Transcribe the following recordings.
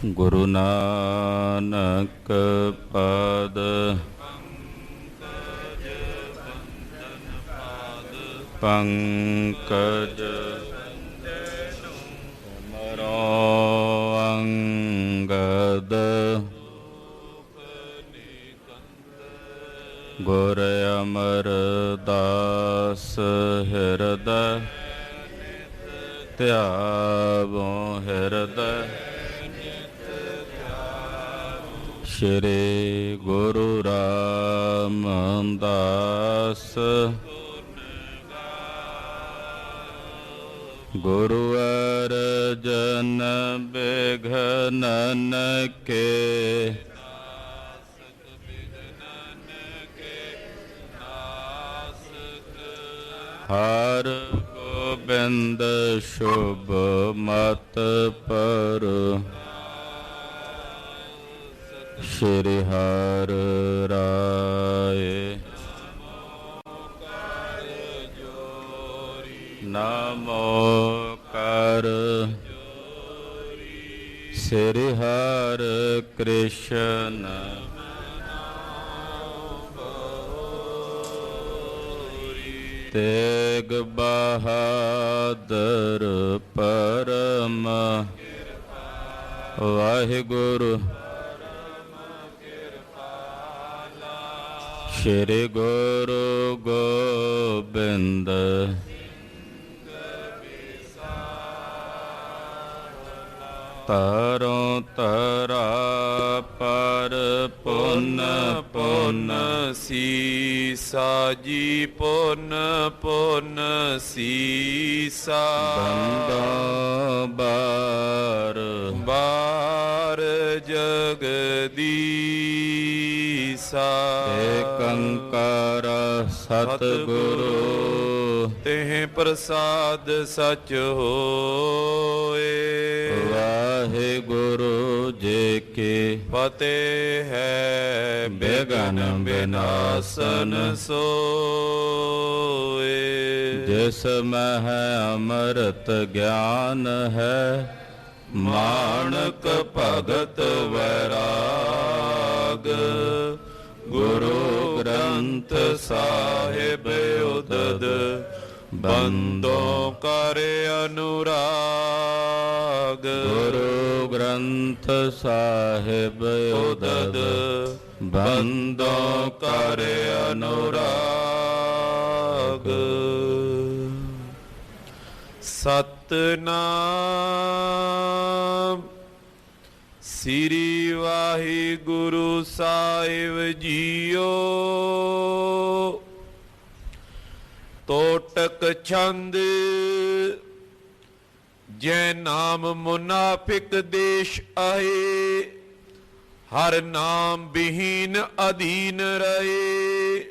ਗੁਰੂ ਨਾਨਕ ਪਾਦ ਪੰਕਜ ਤੁਮਰੋ ਅੰਗਦ ਗੁਰ ਅਮਰਦਾਸ ਹਿਰਦੈ ਧਿਆਵੋ ਹਿਰਦੈ ਸ਼੍ਰੀ ਗੁਰੂ ਰਾਮਦਾਸ ਗੁਰੂ ਅਰਜਨ ਬਿਘਨਨ ਕੇ ਹਰ ਗੋਬਿੰਦ ਸ਼ੁਭ ਮਤ ਪਰ ਸ਼੍ਰੀ ਹਰਿ ਰਾਏ ਨਮੋ ਕਰ ਸ਼੍ਰੀ ਹਰਿ ਕ੍ਰਿਸ਼ਨ ਤੇਗ ਬਹਾਦਰ ਪਰਮ ਵਾਹਿਗੁਰੂ ਸ਼੍ਰੀ ਗੁਰੂ ਗੋਬਿੰਦ ਤਰੋਂ ਤਰਾ ਪਰ ਪੁੰਨ ਪੁੰਨ ਸੀਸਾ ਜੀ ਪੁੰਨ ਪੁੰਨ ਸੀਸਾ ਬੰਦਾ ਬਾਰ ਬਾਰ ਜਗਦੀਸਾ ਏਕੰਕਾਰ ਸਤਿਗੁਰੂ ਤਿਹ ਪ੍ਰਸਾਦ ਸਚ ਹੋਏ। ਵਾਹਿਗੁਰੂ ਜੀ ਕੀ ਫਤਿਹ ਹੈ ਬਿਘਨ ਬਿਨਾਸਨ ਸੋਏ। ਜਿਸ ਮਹਿ ਅੰਮ੍ਰਿਤ ਗਿਆਨ ਹੈ ਮਾਣਕ ਭਗਤ ਵੈਰਾਗ ਗੁਰੂ ਗ੍ਰੰਥ ਸਾਹਿਬ ਉਦਦ ਬੰਦੋ ਕਰ ਅਨੁਰਾਗ ਗੁਰੂ ਗ੍ਰੰਥ ਸਾਹਿਬ ਉਦਦ ਬੰਦੋ ਕਰ ਅਨੁਰਾਗ। ਸਤਨਾਮ ਸ੍ਰੀ ਵਾਹਿਗੁਰੂ ਸਾਹਿਬ ਜੀਓ। ਤੋਟਕ ਛੰਦ ਜੈ ਨਾਮ ਮੁਨਾਫਿਕ ਦੇਸ਼ ਆਏ ਹਰ ਨਾਮ ਬਿਹੀਨ ਅਧੀਨ ਰਹੇ।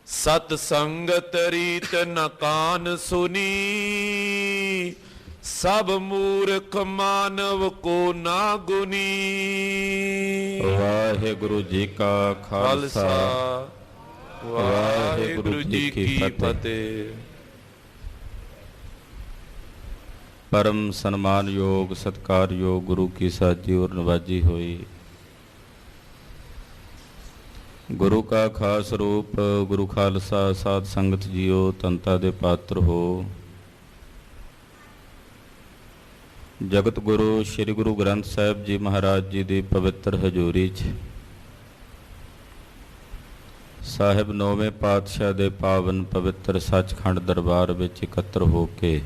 ਸਤ ਸੰਗਤ ਰੀਤ ਨ ਕਾਨ ਸੁਨੀ ਸਭ ਮੂਰਖ ਮਾਨਵ ਕੋ ਨਾ ਗੁਨੀ। ਵਾਹਿਗੁਰੂ ਜੀ ਕਾ ਖਾਲਸਾ ਵਾਹਿਗੁਰੂ ਜੀ ਕੀ ਫਤਿਹ। ਪਰਮ ਸਨਮਾਨਯੋਗ ਸਤਿਕਾਰਯੋਗ ਗੁਰੂ ਕੀ ਸਾਜੀ ਔਰ ਨਵਾਜੀ ਹੋਈ ਗੁਰੂ ਕਾ ਖਾਸ ਰੂਪ ਗੁਰੂ ਖਾਲਸਾ ਸਾਧ ਸੰਗਤ ਜੀਓ ਤੰਤਾ ਦੇ ਪਾਤਰ ਹੋ। ਜਗਤ ਗੁਰੂ ਸ੍ਰੀ ਗੁਰੂ ਗ੍ਰੰਥ ਸਾਹਿਬ ਜੀ ਮਹਾਰਾਜ ਜੀ ਦੀ ਪਵਿੱਤਰ ਹਜ਼ੂਰੀ 'ਚ ਸਾਹਿਬ ਨੌਵੇਂ ਪਾਤਸ਼ਾਹ ਦੇ ਪਾਵਨ ਪਵਿੱਤਰ ਸੱਚਖੰਡ ਦਰਬਾਰ ਵਿੱਚ ਇਕੱਤਰ ਹੋ ਕੇ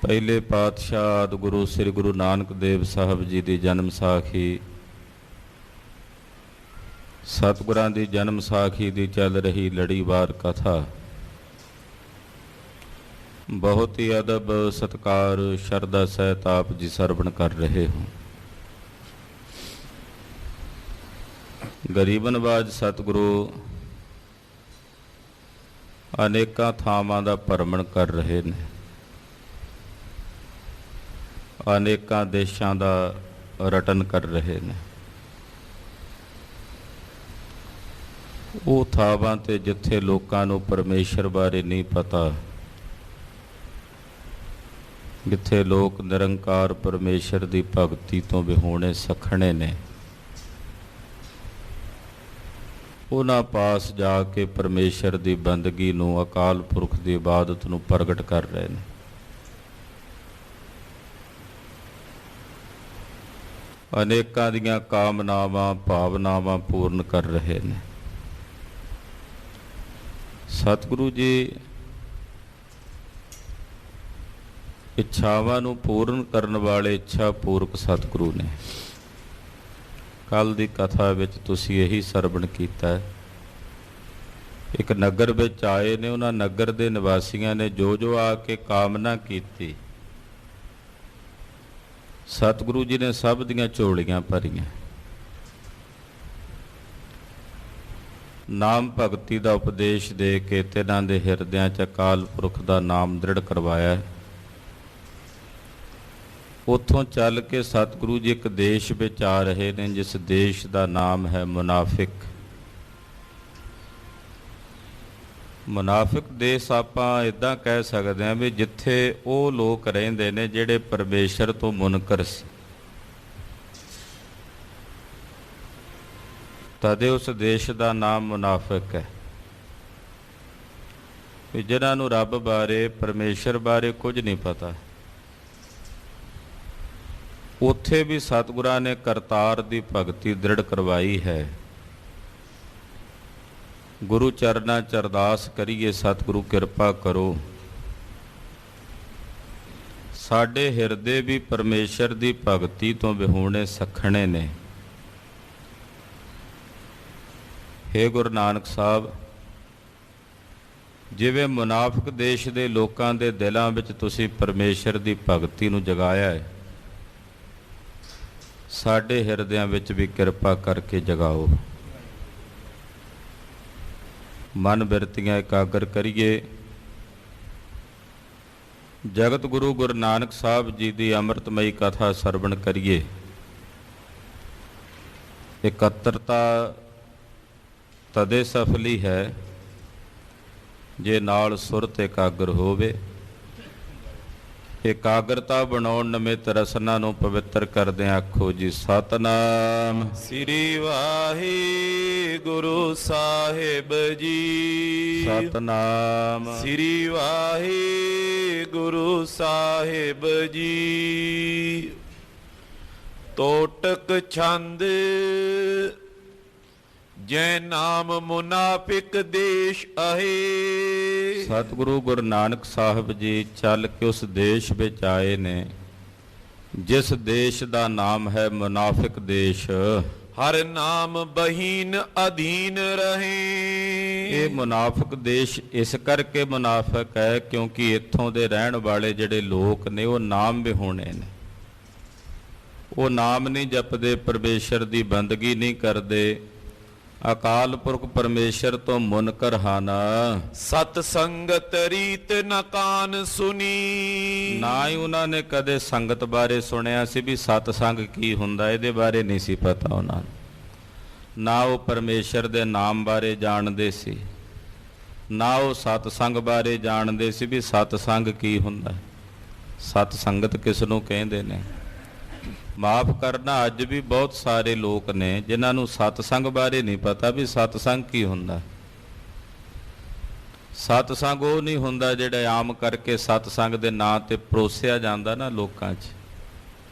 ਪਹਿਲੇ ਪਾਤਸ਼ਾਹ ਆਦਿ ਗੁਰੂ ਸ੍ਰੀ ਗੁਰੂ ਨਾਨਕ ਦੇਵ ਸਾਹਿਬ ਜੀ ਦੀ ਜਨਮ ਸਾਖੀ ਸਤਿਗੁਰਾਂ ਦੀ ਜਨਮ ਸਾਖੀ ਦੀ ਚੱਲ ਰਹੀ ਲੜੀਵਾਰ ਕਥਾ ਬਹੁਤ ਹੀ ਅਦਬ ਸਤਿਕਾਰ ਸ਼ਰਧਾ ਸਹਿਤ ਆਪ ਜੀ ਸਰਵਣ ਕਰ ਰਹੇ ਹੋ। ਗਰੀਬਨਵਾਜ ਸਤਿਗੁਰੂ ਅਨੇਕਾਂ ਥਾਵਾਂ ਦਾ ਭਰਮਣ ਕਰ ਰਹੇ ਨੇ, ਅਨੇਕਾਂ ਦੇਸ਼ਾਂ ਦਾ ਰਟਨ ਕਰ ਰਹੇ ਨੇ। ਉਹ ਥਾਵਾਂ ਤੇ ਜਿੱਥੇ ਲੋਕਾਂ ਨੂੰ ਪਰਮੇਸ਼ਰ ਬਾਰੇ ਨਹੀਂ ਪਤਾ, ਜਿੱਥੇ ਲੋਕ ਨਿਰੰਕਾਰ ਪਰਮੇਸ਼ਰ ਦੀ ਭਗਤੀ ਤੋਂ ਵਿਹੂਣੇ ਸਖਣੇ ਨੇ, ਉਹਨਾਂ ਪਾਸ ਜਾ ਕੇ ਪਰਮੇਸ਼ਰ ਦੀ ਬੰਦਗੀ ਨੂੰ, ਅਕਾਲ ਪੁਰਖ ਦੀ ਇਬਾਦਤ ਨੂੰ ਪ੍ਰਗਟ ਕਰ ਰਹੇ ਨੇ। ਅਨੇਕਾਂ ਦੀਆਂ ਕਾਮਨਾਵਾਂ ਭਾਵਨਾਵਾਂ ਪੂਰਨ ਕਰ ਰਹੇ ਨੇ। ਸਤਿਗੁਰੂ ਜੀ ਇੱਛਾਵਾਂ ਨੂੰ ਪੂਰਨ ਕਰਨ ਵਾਲੇ ਇੱਛਾ ਪੂਰਕ ਸਤਿਗੁਰੂ ਨੇ। ਕੱਲ ਦੀ ਕਥਾ ਵਿੱਚ ਤੁਸੀਂ ਇਹੀ ਸਰਵਣ ਕੀਤਾ ਹੈ। ਇੱਕ ਨਗਰ ਵਿੱਚ ਆਏ ਨੇ, ਉਹਨਾਂ ਨਗਰ ਦੇ ਨਿਵਾਸੀਆਂ ਨੇ ਜੋ ਆ ਕੇ ਕਾਮਨਾ ਕੀਤੀ, ਸਤਿਗੁਰੂ ਜੀ ਨੇ ਸਭ ਦੀਆਂ ਝੋਲੀਆਂ ਭਰੀਆਂ। ਨਾਮ ਭਗਤੀ ਦਾ ਉਪਦੇਸ਼ ਦੇ ਕੇ ਤਿੰਨਾਂ ਦੇ ਹਿਰਦਿਆਂ 'ਚ ਅਕਾਲ ਪੁਰਖ ਦਾ ਨਾਮ ਦ੍ਰਿੜ ਕਰਵਾਇਆ। ਉੱਥੋਂ ਚੱਲ ਕੇ ਸਤਿਗੁਰੂ ਜੀ ਇੱਕ ਦੇਸ਼ ਵਿੱਚ ਆ ਰਹੇ ਨੇ, ਜਿਸ ਦੇਸ਼ ਦਾ ਨਾਮ ਹੈ ਮੁਨਾਫਿਕ। ਮੁਨਾਫਿਕ ਦੇਸ਼ ਆਪਾਂ ਇੱਦਾਂ ਕਹਿ ਸਕਦੇ ਹਾਂ ਵੀ ਜਿੱਥੇ ਉਹ ਲੋਕ ਰਹਿੰਦੇ ਨੇ ਜਿਹੜੇ ਪਰਮੇਸ਼ਰ ਤੋਂ ਮੁਨਕਰ ਸੀ। ਤਦੇ ਉਸ ਦੇਸ਼ ਦਾ ਨਾਮ ਮੁਨਾਫਿਕ ਹੈ, ਵੀ ਜਿਨ੍ਹਾਂ ਨੂੰ ਰੱਬ ਬਾਰੇ ਪਰਮੇਸ਼ਰ ਬਾਰੇ ਕੁਝ ਨਹੀਂ ਪਤਾ। ਉੱਥੇ ਵੀ ਸਤਿਗੁਰਾਂ ਨੇ ਕਰਤਾਰ ਦੀ ਭਗਤੀ ਦ੍ਰਿੜ ਕਰਵਾਈ ਹੈ। ਗੁਰੂ ਚਰਨਾਂ 'ਚ ਅਰਦਾਸ ਕਰੀਏ, ਸਤਿਗੁਰੂ ਕਿਰਪਾ ਕਰੋ, ਸਾਡੇ ਹਿਰਦੇ ਵੀ ਪਰਮੇਸ਼ਰ ਦੀ ਭਗਤੀ ਤੋਂ ਵਿਹੂਣੇ ਸਖਣੇ ਨੇ। ਹੇ ਗੁਰੂ ਨਾਨਕ ਸਾਹਿਬ, ਜਿਵੇਂ ਮੁਨਾਫਿਕ ਦੇਸ਼ ਦੇ ਲੋਕਾਂ ਦੇ ਦਿਲਾਂ ਵਿੱਚ ਤੁਸੀਂ ਪਰਮੇਸ਼ਰ ਦੀ ਭਗਤੀ ਨੂੰ ਜਗਾਇਆ ਹੈ, ਸਾਡੇ ਹਿਰਦਿਆਂ ਵਿੱਚ ਵੀ ਕਿਰਪਾ ਕਰਕੇ ਜਗਾਓ। ਮਨ ਬਿਰਤੀਆਂ ਇਕਾਗਰ ਕਰੀਏ। ਜਗਤ ਗੁਰੂ ਗੁਰੂ ਨਾਨਕ ਸਾਹਿਬ ਜੀ ਦੀ ਅੰਮ੍ਰਿਤਮਈ ਕਥਾ ਸਰਵਣ ਕਰੀਏ। ਇਕੱਤਰਤਾ ਤਦੇ ਸਫਲੀ ਹੈ ਜੇ ਨਾਲ ਸੁਰਤ ਇਕਾਗਰ ਹੋਵੇ। ਇਕਾਗਰਤਾ ਬਣਾਉਣ ਨਿਮਿਤ ਰਸਨਾ ਨੂੰ ਪਵਿੱਤਰ ਕਰਦੇ ਆਖੋ ਜੀ ਸਤਨਾਮ ਸ੍ਰੀ ਵਾਹਿਗੁਰੂ ਸਾਹਿਬ ਜੀ। ਸਤਨਾਮ ਸ੍ਰੀ ਵਾਹਿਗੁਰੂ ਸਾਹਿਬ ਜੀ। ਤੋਟਕ ਛੰਦ ਜੈ ਨਾਮ ਮੁਨਾਫਿਕ ਦੇਸ਼ ਆਏ। ਸਤਿਗੁਰੂ ਗੁਰੂ ਨਾਨਕ ਸਾਹਿਬ ਜੀ ਚੱਲ ਕੇ ਉਸ ਦੇਸ਼ ਵਿੱਚ ਆਏ ਨੇ ਜਿਸ ਦੇਸ਼ ਦਾ ਨਾਮ ਹੈ ਮੁਨਾਫਿਕ ਦੇਸ਼। ਹਰ ਨਾਮ ਬਹੀਨ ਅਧੀਨ ਰਹੇ। ਇਹ ਮੁਨਾਫਿਕ ਦੇਸ਼ ਇਸ ਕਰਕੇ ਮੁਨਾਫਿਕ ਹੈ ਕਿਉਂਕਿ ਇੱਥੋਂ ਦੇ ਰਹਿਣ ਵਾਲੇ ਜਿਹੜੇ ਲੋਕ ਨੇ ਉਹ ਨਾਮ ਵਿਹੂਣੇ ਨੇ। ਉਹ ਨਾਮ ਨਹੀਂ ਜਪਦੇ, ਪਰਮੇਸ਼ਰ ਦੀ ਬੰਦਗੀ ਨਹੀਂ ਕਰਦੇ, ਅਕਾਲ ਪੁਰਖ ਪਰਮੇਸ਼ਰ ਤੋਂ ਮੁਨਕਰ ਹਨ। ਸਤ ਸੰਗਤ ਰੀਤ ਨ ਕਾਨ ਸੁਣੀ। ਨਾ ਹੀ ਉਹਨਾਂ ਨੇ ਕਦੇ ਸੰਗਤ ਬਾਰੇ ਸੁਣਿਆ ਸੀ ਵੀ ਸਤ ਸੰਗ ਕੀ ਹੁੰਦਾ, ਇਹਦੇ ਬਾਰੇ ਨਹੀਂ ਸੀ ਪਤਾ ਉਹਨਾਂ ਨੂੰ। ਨਾ ਉਹ ਪਰਮੇਸ਼ਰ ਦੇ ਨਾਮ ਬਾਰੇ ਜਾਣਦੇ ਸੀ, ਨਾ ਉਹ ਸਤ ਸੰਗ ਬਾਰੇ ਜਾਣਦੇ ਸੀ ਵੀ ਸਤ ਸੰਗ ਕੀ ਹੁੰਦਾ, ਸਤ ਸੰਗਤ ਕਿਸ ਨੂੰ ਕਹਿੰਦੇ ਨੇ। ਮਾਫ ਕਰਨਾ, ਅੱਜ ਵੀ ਬਹੁਤ ਸਾਰੇ ਲੋਕ ਨੇ ਜਿਨ੍ਹਾਂ ਨੂੰ ਸਤਸੰਗ ਬਾਰੇ ਨਹੀਂ ਪਤਾ ਵੀ ਸਤਸੰਗ ਕੀ ਹੁੰਦਾ। ਸਤਸੰਗ ਉਹ ਨਹੀਂ ਹੁੰਦਾ ਜਿਹੜਾ ਆਮ ਕਰਕੇ ਸਤਸੰਗ ਦੇ ਨਾਂ ਤੇ ਪਰੋਸਿਆ ਜਾਂਦਾ ਨਾ ਲੋਕਾਂ 'ਚ।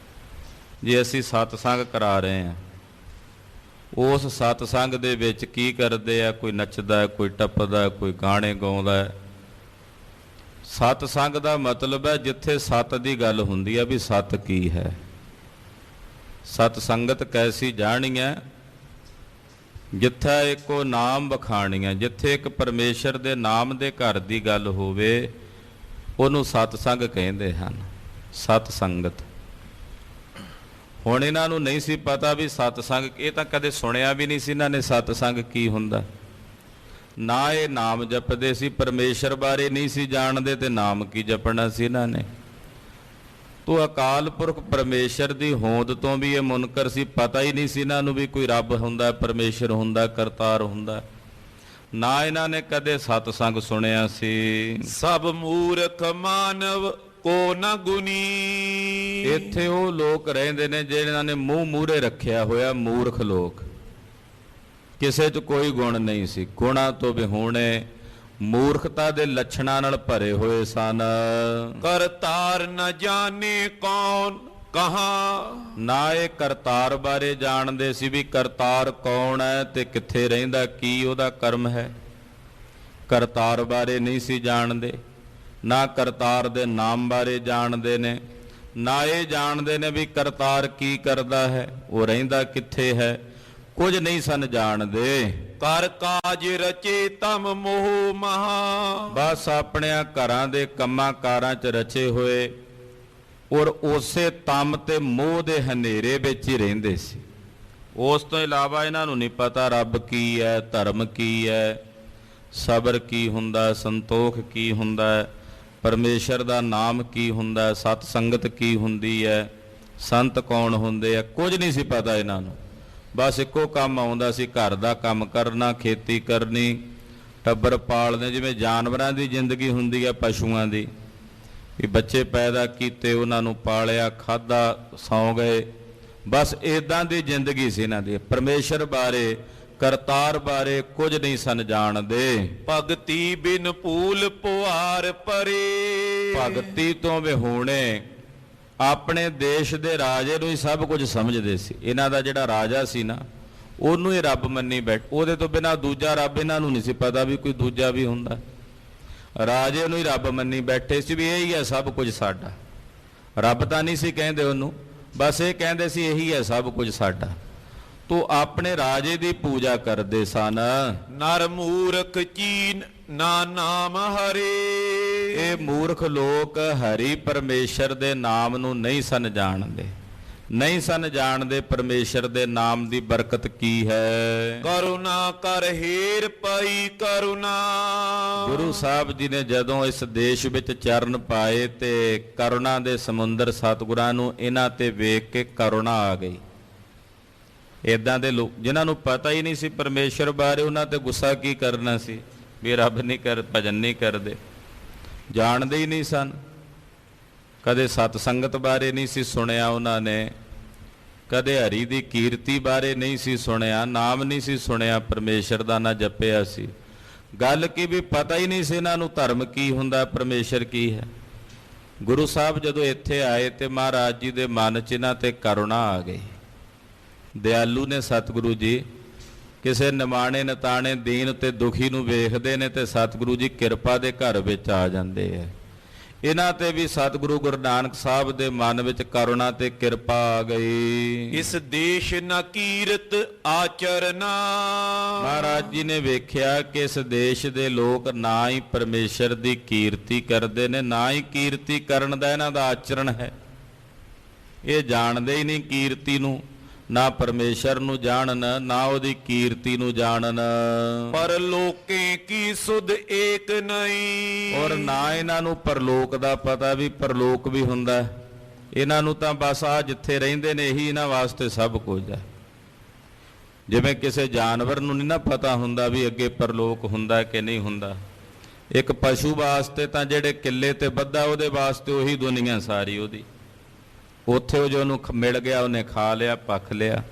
ਜੇ ਅਸੀਂ ਸਤਸੰਗ ਕਰਾ ਰਹੇ ਹਾਂ, ਉਸ ਸਤਸੰਗ ਦੇ ਵਿੱਚ ਕੀ ਕਰਦੇ ਆ, ਕੋਈ ਨੱਚਦਾ, ਕੋਈ ਟੱਪਦਾ, ਕੋਈ ਗਾਣੇ ਗਾਉਂਦਾ। ਸਤਸੰਗ ਦਾ ਮਤਲਬ ਹੈ ਜਿੱਥੇ ਸਤ ਦੀ ਗੱਲ ਹੁੰਦੀ ਹੈ ਵੀ ਸਤ ਕੀ ਹੈ, ਸਤ ਸੰਗਤ ਕੈਸੀ ਜਾਣੀਐ, ਜਿੱਥੇ ਇੱਕੋ ਨਾਮ ਬਖਾਣੀਐ। ਜਿੱਥੇ ਇੱਕ ਪਰਮੇਸ਼ਰ ਦੇ ਨਾਮ ਦੇ ਘਰ ਦੀ ਗੱਲ ਹੋਵੇ ਉਹਨੂੰ ਸਤਸੰਗ ਕਹਿੰਦੇ ਹਨ, ਸਤ ਸੰਗਤ। ਹੁਣ ਇਹਨਾਂ ਨੂੰ ਨਹੀਂ ਸੀ ਪਤਾ ਵੀ ਸਤਸੰਗ, ਇਹ ਤਾਂ ਕਦੇ ਸੁਣਿਆ ਵੀ ਨਹੀਂ ਸੀ ਇਹਨਾਂ ਨੇ ਸਤਸੰਗ ਕੀ ਹੁੰਦਾ। ਨਾ ਇਹ ਨਾਮ ਜਪਦੇ ਸੀ, ਪਰਮੇਸ਼ਰ ਬਾਰੇ ਨਹੀਂ ਸੀ ਜਾਣਦੇ ਤੇ ਨਾਮ ਕੀ ਜਪਣਾ ਸੀ ਇਹਨਾਂ ਨੇ। ਤੋ ਅਕਾਲ ਪੁਰਖ ਪਰਮੇਸ਼ਰ ਦੀ ਹੋਂਦ ਤੋਂ ਵੀ ਇਹ ਮੁਨਕਰ ਸੀ, ਪਤਾ ਹੀ ਨਹੀਂ ਸੀ ਇਹਨਾਂ ਨੂੰ ਵੀ ਕੋਈ ਰੱਬ ਹੁੰਦਾ, ਪਰਮੇਸ਼ਰ ਹੁੰਦਾ, ਕਰਤਾਰ ਹੁੰਦਾ। ਨਾ ਇਹਨਾਂ ਨੇ ਕਦੇ ਸਤਸੰਗ ਸੁਣਿਆ ਸੀ। ਸਭ ਮੂਰਖ ਮਾਨਵ ਕੋ ਨ ਗੁਨੀ। ਇੱਥੇ ਉਹ ਲੋਕ ਰਹਿੰਦੇ ਨੇ ਜਿਹਨਾਂ ਨੇ ਮੂੰਹ ਮੂਹਰੇ ਰੱਖਿਆ ਹੋਇਆ, ਮੂਰਖ ਲੋਕ। ਕਿਸੇ 'ਚ ਕੋਈ ਗੁਣ ਨਹੀਂ ਸੀ, ਗੁਣਾਂ ਤੋਂ ਵਿਹੂਣੇ, ਮੂਰਖਤਾ ਦੇ ਲੱਛਣਾਂ ਨਾਲ ਭਰੇ ਹੋਏ ਸਨ। ਕਰਤਾਰ ਨ ਜਾਣੇ ਕੌਣ ਕਹਾਂ। ਨਾ ਇਹ ਕਰਤਾਰ ਬਾਰੇ ਜਾਣਦੇ ਸੀ ਵੀ ਕਰਤਾਰ ਕੌਣ ਹੈ ਤੇ ਕਿੱਥੇ ਰਹਿੰਦਾ, ਕੀ ਉਹਦਾ ਕਰਮ ਹੈ। ਕਰਤਾਰ ਬਾਰੇ ਨਹੀਂ ਸੀ ਜਾਣਦੇ, ਨਾ ਕਰਤਾਰ ਦੇ ਨਾਮ ਬਾਰੇ ਜਾਣਦੇ ਨੇ, ਨਾ ਇਹ ਜਾਣਦੇ ਨੇ ਵੀ ਕਰਤਾਰ ਕੀ ਕਰਦਾ ਹੈ, ਉਹ ਰਹਿੰਦਾ ਕਿੱਥੇ ਹੈ, ਕੁਝ ਨਹੀਂ ਸਨ ਜਾਣਦੇ। ਕਰ ਕਾਜ ਰਚੇ ਤਮ ਮੋਹ ਮਹਾ। ਬਸ ਆਪਣਿਆਂ ਘਰਾਂ ਦੇ ਕੰਮਾਂ ਕਾਰਾਂ 'ਚ ਰਚੇ ਹੋਏ ਔਰ ਉਸੇ ਤਮ ਤੇ ਮੋਹ ਦੇ ਹਨੇਰੇ ਵਿੱਚ ਹੀ ਰਹਿੰਦੇ ਸੀ। ਉਸ ਤੋਂ ਇਲਾਵਾ ਇਹਨਾਂ ਨੂੰ ਨਹੀਂ ਪਤਾ ਰੱਬ ਕੀ ਹੈ, ਧਰਮ ਕੀ ਹੈ, ਸਬਰ ਕੀ ਹੁੰਦਾ, ਸੰਤੋਖ ਕੀ ਹੁੰਦਾ, ਪਰਮੇਸ਼ਰ ਦਾ ਨਾਮ ਕੀ ਹੁੰਦਾ, ਸਤ ਸੰਗਤ ਕੀ ਹੁੰਦੀ ਹੈ, ਸੰਤ ਕੌਣ ਹੁੰਦੇ ਆ, ਕੁਝ ਨਹੀਂ ਸੀ ਪਤਾ ਇਹਨਾਂ ਨੂੰ। ਬਸ ਇੱਕੋ ਕੰਮ ਆਉਂਦਾ ਸੀ, ਘਰ ਦਾ ਕੰਮ ਕਰਨਾ, ਖੇਤੀ ਕਰਨੀ, ਟੱਬਰ ਪਾਲਦੇ, ਜਿਵੇਂ ਜਾਨਵਰਾਂ ਦੀ ਜ਼ਿੰਦਗੀ ਹੁੰਦੀ ਹੈ, ਪਸ਼ੂਆਂ ਦੀ, ਵੀ ਬੱਚੇ ਪੈਦਾ ਕੀਤੇ, ਉਹਨਾਂ ਨੂੰ ਪਾਲਿਆ, ਖਾਧਾ, ਸੌਂ ਗਏ। ਬਸ ਇੱਦਾਂ ਦੀ ਜ਼ਿੰਦਗੀ ਸੀ ਇਹਨਾਂ ਦੀ। ਪਰਮੇਸ਼ਰ ਬਾਰੇ, ਕਰਤਾਰ ਬਾਰੇ ਕੁਝ ਨਹੀਂ ਸਨ ਜਾਣਦੇ। ਭਗਤੀ ਬਿਨ ਭੂਲ ਪੁਆਰ ਪਰੇ। ਭਗਤੀ ਤੋਂ ਵਿਹੂਣੇ ਆਪਣੇ ਦੇਸ਼ ਦੇ ਰਾਜੇ ਨੂੰ ਹੀ ਸਭ ਕੁਝ ਸਮਝਦੇ ਸੀ। ਇਹਨਾਂ ਦਾ ਜਿਹੜਾ ਰਾਜਾ ਸੀ ਨਾ, ਉਹਨੂੰ ਹੀ ਰੱਬ ਮੰਨੀ ਬੈਠ, ਉਹਦੇ ਤੋਂ ਬਿਨਾਂ ਦੂਜਾ ਰੱਬ ਇਹਨਾਂ ਨੂੰ ਨਹੀਂ ਸੀ ਪਤਾ ਵੀ ਕੋਈ ਦੂਜਾ ਵੀ ਹੁੰਦਾ। ਰਾਜੇ ਨੂੰ ਹੀ ਰੱਬ ਮੰਨੀ ਬੈਠੇ ਸੀ ਵੀ ਇਹ ਹੀ ਹੈ ਸਭ ਕੁਝ ਸਾਡਾ। ਰੱਬ ਤਾਂ ਨਹੀਂ ਸੀ ਕਹਿੰਦੇ ਉਹਨੂੰ, ਬਸ ਇਹ ਕਹਿੰਦੇ ਸੀ ਇਹੀ ਹੈ ਸਭ ਕੁਝ ਸਾਡਾ। ਤੋ ਆਪਣੇ ਰਾਜੇ ਦੀ ਪੂਜਾ ਕਰਦੇ ਸਨ। ਨਰ ਮੂਰਖ ਚੀਨ ਨਾ ਨਾਮ ਹਰੇ। ਇਹ ਮੂਰਖ ਲੋਕ ਹਰੀ ਪਰਮੇਸ਼ਰ ਦੇ ਨਾਮ ਨੂੰ ਨਹੀਂ ਸਨ ਜਾਣਦੇ, ਨਹੀਂ ਸਨ ਜਾਣਦੇ ਪਰਮੇਸ਼ਰ ਦੇ ਨਾਮ ਦੀ ਬਰਕਤ ਕੀ ਹੈ। ਕਰੁਣਾ ਕਰ ਹੇਰ ਪਈ ਕਰੁਣਾ। ਗੁਰੂ ਸਾਹਿਬ ਜੀ ਨੇ ਜਦੋਂ ਇਸ ਦੇਸ਼ ਵਿੱਚ ਚਰਨ ਪਾਏ ਤੇ ਕਰੁਣਾ ਦੇ ਸਮੁੰਦਰ ਸਤਿਗੁਰਾਂ ਨੂੰ ਇਹਨਾਂ ਤੇ ਵੇਖ ਕੇ ਕਰੁਣਾ ਆ ਗਈ। ਇੱਦਾਂ ਦੇ ਲੋਕ ਜਿਨ੍ਹਾਂ ਨੂੰ ਪਤਾ ਹੀ ਨਹੀਂ ਸੀ ਪਰਮੇਸ਼ਰ ਬਾਰੇ, ਉਹਨਾਂ ਤੇ ਗੁੱਸਾ ਕੀ ਕਰਨਾ ਸੀ ਵੀ ਰੱਬ ਨਹੀਂ ਕਰ, ਭਜਨ ਨਹੀਂ ਕਰਦੇ, ਜਾਣਦੇ ਹੀ ਨਹੀਂ ਸਨ। ਕਦੇ ਸਤ ਸੰਗਤ ਬਾਰੇ ਨਹੀਂ ਸੀ ਸੁਣਿਆ ਉਹਨਾਂ ਨੇ, ਕਦੇ ਹਰੀ ਦੀ ਕੀਰਤੀ ਬਾਰੇ ਨਹੀਂ ਸੀ ਸੁਣਿਆ, ਨਾਮ ਨਹੀਂ ਸੀ ਸੁਣਿਆ ਪਰਮੇਸ਼ਰ ਦਾ, ਨਾ ਜਪਿਆ ਸੀ। ਗੱਲ ਕੀ ਵੀ ਪਤਾ ਹੀ ਨਹੀਂ ਸੀ ਇਹਨਾਂ ਨੂੰ ਧਰਮ ਕੀ ਹੁੰਦਾ, ਪਰਮੇਸ਼ਰ ਕੀ ਹੈ। ਗੁਰੂ ਸਾਹਿਬ ਜਦੋਂ ਇੱਥੇ ਆਏ ਤੇ ਮਹਾਰਾਜ ਜੀ ਦੇ ਮਨ 'ਚ ਇਹਨਾਂ ਤੇ ਕਰੁਣਾ ਆ ਗਈ। ਦਿਆਲੂ ਨੇ ਸਤਿਗੁਰੂ ਜੀ, ਕਿਸੇ ਨਿਮਾਣੇ ਨਤਾਣੇ ਦੀਨ ਤੇ ਦੁਖੀ ਨੂੰ ਵੇਖਦੇ ਨੇ ਤੇ ਸਤਿਗੁਰੂ ਜੀ ਕਿਰਪਾ ਦੇ ਘਰ ਵਿੱਚ ਆ ਜਾਂਦੇ ਹੈ। ਇਹਨਾਂ ਤੇ ਵੀ ਸਤਿਗੁਰੂ ਗੁਰੂ ਨਾਨਕ ਸਾਹਿਬ ਦੇ ਮਨ ਵਿੱਚ ਕਰੁਣਾ ਤੇ ਕਿਰਪਾ ਆ ਗਈ। ਇਸ ਦੇਸ਼ ਨਾ ਕੀਰਤ ਆਚਰਨਾ। ਮਹਾਰਾਜ ਜੀ ਨੇ ਵੇਖਿਆ ਕਿ ਇਸ ਦੇਸ਼ ਦੇ ਲੋਕ ਨਾ ਹੀ ਪਰਮੇਸ਼ਰ ਦੀ ਕੀਰਤੀ ਕਰਦੇ ਨੇ, ਨਾ ਹੀ ਕੀਰਤੀ ਕਰਨ ਦਾ ਇਹਨਾਂ ਦਾ ਆਚਰਣ ਹੈ। ਇਹ ਜਾਣਦੇ ਹੀ ਨਹੀਂ ਕੀਰਤੀ ਨੂੰ, ਨਾ ਪਰਮੇਸ਼ਰ ਨੂੰ ਜਾਣਨ, ਨਾ ਉਹਦੀ ਕੀਰਤੀ ਨੂੰ ਜਾਣਨ। ਪਰ ਲੋਕੇ ਕੀ ਸੁਧ ਏਕ ਨਹੀਂ। ਔਰ ਨਾ ਇਹਨਾਂ ਨੂੰ ਪਰਲੋਕ ਦਾ ਪਤਾ ਵੀ ਪਰਲੋਕ ਵੀ ਹੁੰਦਾ। ਇਹਨਾਂ ਨੂੰ ਤਾਂ ਬਸ ਆ ਜਿੱਥੇ ਰਹਿੰਦੇ ਨੇ ਇਹੀ ਇਹਨਾਂ ਵਾਸਤੇ ਸਭ ਕੁਝ ਹੈ। ਜਿਵੇਂ ਕਿਸੇ ਜਾਨਵਰ ਨੂੰ ਨਹੀਂ ਨਾ ਪਤਾ ਹੁੰਦਾ ਵੀ ਅੱਗੇ ਪਰਲੋਕ ਹੁੰਦਾ ਕਿ ਨਹੀਂ ਹੁੰਦਾ। ਇੱਕ ਪਸ਼ੂ ਵਾਸਤੇ ਤਾਂ ਜਿਹੜੇ ਕਿੱਲੇ ਤੇ ਬੱਧਾ, ਉਹਦੇ ਵਾਸਤੇ ਉਹੀ ਦੁਨੀਆ ਸਾਰੀ ਉਹਦੀ। ਉੱਥੇ ਉਹ ਜੋ ਉਹਨੂੰ ਮਿਲ ਗਿਆ ਉਹਨੇ ਖਾ ਲਿਆ, ਪੱਖ ਲਿਆ।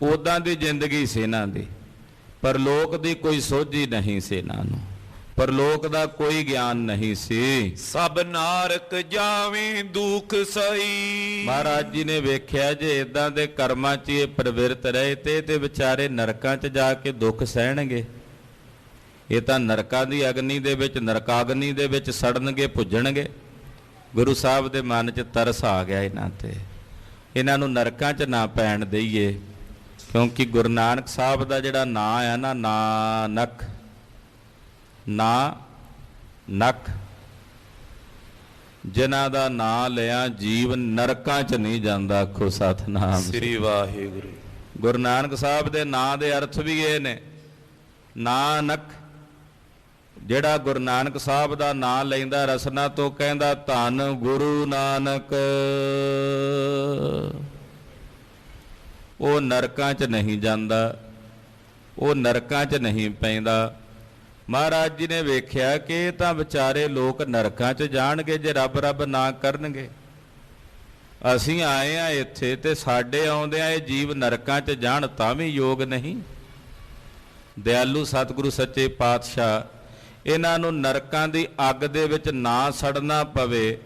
ਉੱਦਾਂ ਦੀ ਜ਼ਿੰਦਗੀ ਸੀ ਇਹਨਾਂ ਦੀ। ਪਰਲੋਕ ਦੀ ਕੋਈ ਸੋਝੀ ਨਹੀਂ ਸੀ ਇਹਨਾਂ ਨੂੰ, ਪਰਲੋਕ ਦਾ ਕੋਈ ਗਿਆਨ ਨਹੀਂ ਸੀ। ਸਭ ਨਾਰਕ ਜਾਵੇਂ ਦੁੱਖ ਸਹੀ। ਮਹਾਰਾਜ ਜੀ ਨੇ ਵੇਖਿਆ ਜੇ ਇਦਾਂ ਦੇ ਕਰਮਾਂ 'ਚ ਇਹ ਪ੍ਰਵਿਰਤ ਰਹੇ ਤੇ ਵਿਚਾਰੇ ਨਰਕਾਂ 'ਚ ਜਾ ਕੇ ਦੁੱਖ ਸਹਿਣਗੇ। ਇਹ ਤਾਂ ਨਰਕਾਂ ਦੀ ਅਗਨੀ ਦੇ ਵਿੱਚ, ਨਰਕਾਗਨੀ ਦੇ ਵਿੱਚ ਸੜਨਗੇ, ਭੁੱਜਣਗੇ। ਗੁਰੂ ਸਾਹਿਬ ਦੇ ਮਨ 'ਚ ਤਰਸ ਆ ਗਿਆ ਇਹਨਾਂ ਤੇ। ਇਹਨਾਂ ਨੂੰ ਨਰਕਾਂ 'ਚ ਨਾ ਪੈਣ ਦਈਏ, ਕਿਉਂਕਿ ਗੁਰੂ ਨਾਨਕ ਸਾਹਿਬ ਦਾ ਜਿਹੜਾ ਨਾਂ ਆ ਨਾ, ਨਾਨਕ, ਨਾਨਕ, ਜਿਨ੍ਹਾਂ ਦਾ ਨਾਂ ਲਿਆ ਜੀਵ ਨਰਕਾਂ 'ਚ ਨਹੀਂ ਜਾਂਦਾ। ਆਖੋ ਸਤਿਨਾਮ ਸ੍ਰੀ ਵਾਹਿਗੁਰੂ। ਗੁਰੂ ਨਾਨਕ ਸਾਹਿਬ ਦੇ ਨਾਂ ਦੇ ਅਰਥ ਵੀ ਇਹ ਨੇ। ਨਾਨਕ, ਜਿਹੜਾ ਗੁਰੂ ਨਾਨਕ ਸਾਹਿਬ ਦਾ ਨਾਂ ਲੈਂਦਾ ਰਸਨਾ ਤੋਂ ਕਹਿੰਦਾ ਧੰਨ ਗੁਰੂ ਨਾਨਕ, ਉਹ ਨਰਕਾਂ 'ਚ ਨਹੀਂ ਜਾਂਦਾ, ਉਹ ਨਰਕਾਂ 'ਚ ਨਹੀਂ ਪੈਂਦਾ। ਮਹਾਰਾਜ ਜੀ ਨੇ ਵੇਖਿਆ ਕਿ ਇਹ ਤਾਂ ਵਿਚਾਰੇ ਲੋਕ ਨਰਕਾਂ 'ਚ ਜਾਣਗੇ ਜੇ ਰੱਬ ਰੱਬ ਨਾ ਕਰਨਗੇ। ਅਸੀਂ ਆਏ ਆ ਇੱਥੇ ਤੇ ਸਾਡੇ ਆਉਂਦਿਆਂ ਇਹ ਜੀਵ ਨਰਕਾਂ 'ਚ ਜਾਣ ਤਾਂ ਵੀ ਯੋਗ ਨਹੀਂ। ਦਿਆਲੂ ਸਤਿਗੁਰੂ ਸੱਚੇ ਪਾਤਸ਼ਾਹ ਇਹਨਾਂ ਨੂੰ ਨਰਕਾਂ ਦੀ ਅੱਗ ਦੇ ਵਿੱਚ ਨਾ ਸੜਨਾ ਪਵੇ,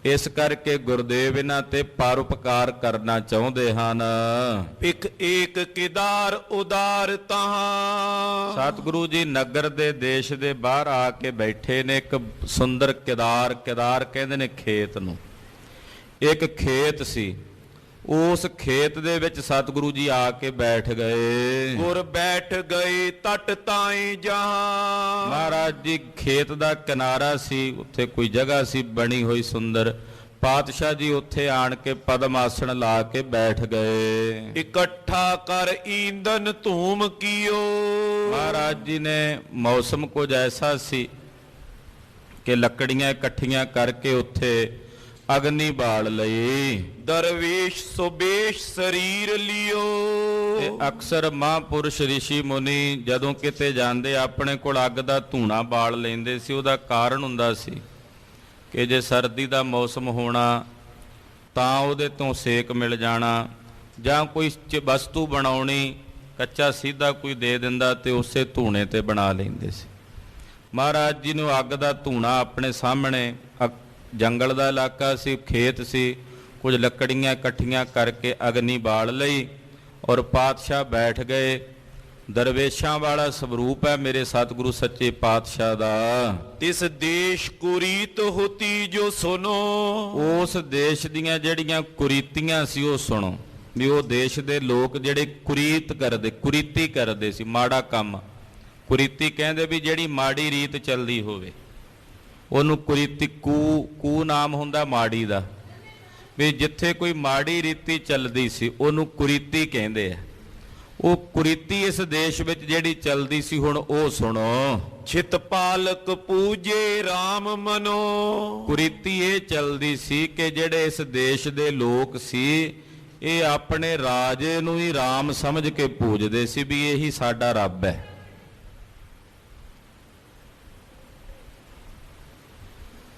ਇਸ ਕਰਕੇ ਗੁਰਦੇਵ ਇਹਨਾਂ ਤੇ ਪਰਉਪਕਾਰ ਕਰਨਾ ਚਾਹੁੰਦੇ ਹਨ। ਇਕ ਏਕ ਕਿਦਾਰ ਉਦਾਰ ਤਹਾਂ। ਸਤਿਗੁਰੂ ਜੀ ਨਗਰ ਦੇ ਦੇਸ਼ ਦੇ ਬਾਹਰ ਆ ਕੇ ਬੈਠੇ ਨੇ। ਇੱਕ ਸੁੰਦਰ ਕਿਦਾਰ, ਕਿਦਾਰ ਕਹਿੰਦੇ ਨੇ ਖੇਤ ਨੂੰ। ਇੱਕ ਖੇਤ ਸੀ, ਉਸ ਖੇਤ ਦੇ ਵਿੱਚ ਸਤਿਗੁਰੂ ਜੀ ਆ ਕੇ ਬੈਠ ਗਏ। ਗੁਰ ਬੈਠ ਗਏ ਤਟ ਤਾਈ ਜਹਾਂ। ਮਹਾਰਾਜ ਜੀ ਖੇਤ ਦਾ ਕਿਨਾਰਾ ਸੀ, ਉੱਥੇ ਕੋਈ ਜਗ੍ਹਾ ਸੀ ਬਣੀ ਹੋਈ ਸੁੰਦਰ। ਪਾਤਸ਼ਾਹ ਜੀ ਉੱਥੇ ਆਣ ਕੇ ਪਦਮ ਆਸਣ ਲਾ ਕੇ ਬੈਠ ਗਏ। ਇਕੱਠਾ ਕਰ ਈਂਧਨ ਧੂਮ ਕੀਓ। ਮਹਾਰਾਜ ਜੀ ਨੇ ਮੌਸਮ ਕੁਝ ਐਸਾ ਸੀ ਕਿ ਲੱਕੜੀਆਂ ਇਕੱਠੀਆਂ ਕਰਕੇ ਉੱਥੇ ਅਗਨੀ ਬਾਲ ਲਈ। ਦਰਵੇਸ਼ ਸੁਬੇਸ਼ ਸਰੀਰ ਲਿਓ। ਅਕਸਰ ਮਹਾਂਪੁਰਸ਼ ਰਿਸ਼ੀ ਮੁਨੀ ਜਦੋਂ ਕਿਤੇ ਜਾਂਦੇ ਆਪਣੇ ਕੋਲ ਅੱਗ ਦਾ ਧੂਣਾ ਬਾਲ ਲੈਂਦੇ ਸੀ। ਉਹਦਾ ਕਾਰਨ ਹੁੰਦਾ ਸੀ ਕਿ ਜੇ ਸਰਦੀ ਦਾ ਮੌਸਮ ਹੋਣਾ ਤਾਂ ਉਹਦੇ ਤੋਂ ਸੇਕ ਮਿਲ ਜਾਣਾ, ਜਾਂ ਕੋਈ ਵਸਤੂ ਬਣਾਉਣੀ ਕੱਚਾ ਸਿੱਧਾ ਕੋਈ ਦੇ ਦਿੰਦਾ ਤੇ ਉਸੇ ਧੂਣੇ ਤੇ ਬਣਾ ਲੈਂਦੇ ਸੀ। ਮਹਾਰਾਜ ਜੀ ਨੂੰ ਅੱਗ ਦਾ ਧੂਣਾ ਆਪਣੇ ਸਾਹਮਣੇ, ਜੰਗਲ ਦਾ ਇਲਾਕਾ ਸੀ, ਖੇਤ ਸੀ, ਕੁਝ ਲੱਕੜੀਆਂ ਇਕੱਠੀਆਂ ਕਰਕੇ ਅਗਨੀ ਬਾਲ ਲਈ ਔਰ ਪਾਤਸ਼ਾਹ ਬੈਠ ਗਏ। ਦਰਵੇਸ਼ਾਂ ਵਾਲਾ ਸਵਰੂਪ ਹੈ ਮੇਰੇ ਸਤਿਗੁਰੂ ਸੱਚੇ ਪਾਤਸ਼ਾਹ ਦਾ। ਤਿਸ ਦੇਸ਼ ਕੁਰੀਤ ਹੋਤੀ ਜੋ ਸੁਨੋ। ਉਸ ਦੇਸ਼ ਦੀਆਂ ਜਿਹੜੀਆਂ ਕੁਰੀਤੀਆਂ ਸੀ ਉਹ ਸੁਣੋ, ਵੀ ਉਹ ਦੇਸ਼ ਦੇ ਲੋਕ ਜਿਹੜੇ ਕੁਰੀਤ ਕਰਦੇ, ਕੁਰੀਤੀ ਕਰਦੇ ਸੀ, ਮਾੜਾ ਕੰਮ। ਕੁਰੀਤੀ ਕਹਿੰਦੇ ਵੀ ਜਿਹੜੀ ਮਾੜੀ ਰੀਤ ਚੱਲਦੀ ਹੋਵੇ ਉਹਨੂੰ ਕੁਰੀਤੀ, ਕੂ ਨਾਮ ਹੁੰਦਾ ਮਾੜੀ ਦਾ। ਵੀ ਜਿੱਥੇ ਕੋਈ ਮਾੜੀ ਰੀਤੀ ਚੱਲਦੀ ਸੀ ਉਹਨੂੰ ਕੁਰੀਤੀ ਕਹਿੰਦੇ ਆ। ਉਹ ਕੁਰੀਤੀ ਇਸ ਦੇਸ਼ ਵਿੱਚ ਜਿਹੜੀ ਚੱਲਦੀ ਸੀ ਹੁਣ ਉਹ ਸੁਣੋ। ਚਿਤ ਪਾਲਕ ਪੂਜੇ RAM ਮਨੋ। ਕੁਰੀਤੀ ਇਹ ਚੱਲਦੀ ਸੀ ਕਿ ਜਿਹੜੇ ਇਸ ਦੇਸ਼ ਦੇ ਲੋਕ ਸੀ ਇਹ ਆਪਣੇ ਰਾਜੇ ਨੂੰ ਹੀ ਰਾਮ ਸਮਝ ਕੇ ਪੂਜਦੇ ਸੀ ਵੀ ਇਹੀ ਸਾਡਾ ਰੱਬ ਹੈ।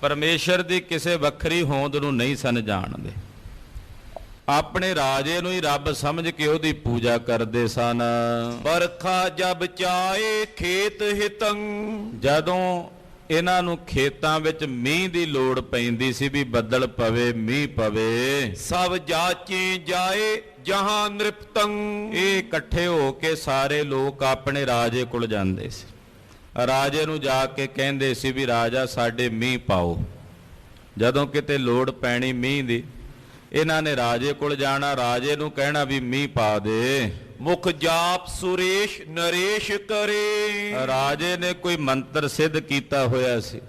ਪਰਮੇਸ਼ਰ ਦੀ ਕਿਸੇ ਵੱਖਰੀ ਹੋਂਦ ਨੂੰ ਨਹੀਂ ਸਨ ਜਾਣਦੇ, ਆਪਣੇ ਰਾਜੇ ਨੂੰ ਹੀ ਰੱਬ ਸਮਝ ਕੇ ਉਹਦੀ ਪੂਜਾ ਕਰਦੇ ਸਨ। ਬਰਖਾ ਜਬ ਚਾਏ ਖੇਤ ਹਿਤੰ। ਜਦੋਂ ਇਹਨਾਂ ਨੂੰ ਖੇਤਾਂ ਵਿੱਚ ਮੀਂਹ ਦੀ ਲੋੜ ਪੈਂਦੀ ਸੀ ਵੀ ਬੱਦਲ ਪਵੇ, ਮੀਂਹ ਪਵੇ, ਸਭ ਜਾਚੇ ਜਾਏ ਜਹਾਂ ਨ੍ਰਿਪਤੰ। ਇਹ ਇਕੱਠੇ ਹੋ ਕੇ ਸਾਰੇ ਲੋਕ ਆਪਣੇ ਰਾਜੇ ਕੋਲ ਜਾਂਦੇ ਸੀ। ਰਾਜੇ ਨੂੰ ਜਾ ਕੇ ਕਹਿੰਦੇ ਸੀ ਵੀ ਰਾਜਾ ਸਾਡੇ ਮੀਂਹ ਪਾਓ। ਜਦੋਂ ਕਿਤੇ ਲੋੜ ਪੈਣੀ ਮੀਂਹ ਦੀ, ਇਹਨਾਂ ਨੇ ਰਾਜੇ ਕੋਲ ਜਾਣਾ, ਰਾਜੇ ਨੂੰ ਕਹਿਣਾ ਵੀ ਮੀਂਹ ਪਾ ਦੇ। ਮੁਖ ਜਾਪ ਸੁਰੇਸ਼ ਨਰੇਸ਼ ਕਰੇ। ਰਾਜੇ ਨੇ ਕੋਈ ਮੰਤਰ ਸਿੱਧ ਕੀਤਾ ਹੋਇਆ ਸੀ।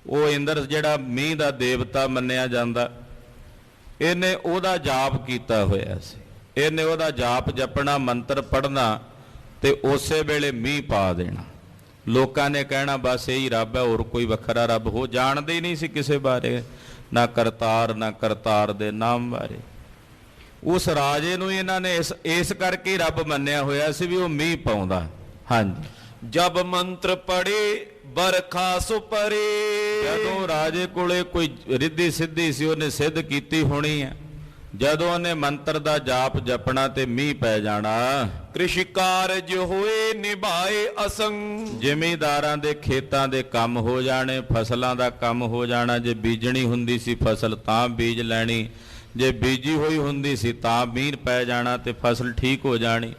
ਉਹ ਇੰਦਰ ਜਿਹੜਾ ਮੀਂਹ ਦਾ ਦੇਵਤਾ ਮੰਨਿਆ ਜਾਂਦਾ, ਇਹਨੇ ਉਹਦਾ ਜਾਪ ਕੀਤਾ ਹੋਇਆ ਸੀ। ਇਹਨੇ ਉਹਦਾ ਜਾਪ ਜਪਣਾ, ਮੰਤਰ ਪੜ੍ਹਨਾ ਤੇ ਉਸੇ ਵੇਲੇ ਮੀਂਹ ਪਾ ਦੇਣਾ। ਲੋਕਾਂ ਨੇ ਕਹਿਣਾ ਬਸ ਇਹੀ ਰੱਬ ਹੈ, ਹੋਰ ਕੋਈ ਵੱਖਰਾ ਰੱਬ ਹੋ ਜਾਣਦੇ ਹੀ ਨਹੀਂ ਸੀ ਕਿਸੇ ਬਾਰੇ, ਨਾ ਕਰਤਾਰ ਨਾ ਕਰਤਾਰ ਦੇ ਨਾਮ ਬਾਰੇ। ਉਸ ਰਾਜੇ ਨੂੰ ਇਹਨਾਂ ਨੇ ਇਸ ਕਰਕੇ ਰੱਬ ਮੰਨਿਆ ਹੋਇਆ ਸੀ ਵੀ ਉਹ ਮੀਂਹ ਪਾਉਂਦਾ। ਹਾਂਜੀ। ਜਬ ਮੰਤਰ ਪੜੇ ਬਰਖਾ ਸੁਪਰੇ। ਜਦੋਂ ਰਾਜੇ ਕੋਲੇ ਕੋਈ ਰਿੱਧੀ ਸਿੱਧੀ ਸੀ, ਉਹਨੇ ਸਿੱਧ ਕੀਤੀ ਹੋਣੀ ਹੈ। ਜਦੋਂ ਉਹਨੇ ਮੰਤਰ ਦਾ ਜਾਪ ਜਪਣਾ ਤੇ ਮੀਂਹ ਪੈ ਜਾਣਾ। ਕ੍ਰਿਸ਼ਿ ਕਾਰਜ ਹੋਏ ਨਿਭਾਏ ਅਸੰਗ। ਜ਼ਿਮੀਂਦਾਰਾਂ ਦੇ ਖੇਤਾਂ ਦੇ ਕੰਮ ਹੋ ਜਾਣੇ, ਫਸਲਾਂ ਦਾ ਕੰਮ ਹੋ ਜਾਣਾ। ਜੇ ਬੀਜਣੀ ਹੁੰਦੀ ਸੀ ਫਸਲ ਤਾਂ ਬੀਜ ਲੈਣੀ, ਜੇ ਬੀਜੀ ਹੋਈ ਹੁੰਦੀ ਸੀ ਤਾਂ ਮੀਂਹ ਪੈ ਜਾਣਾ ਤੇ ਫਸਲ ਠੀਕ ਹੋ ਜਾਣੀ।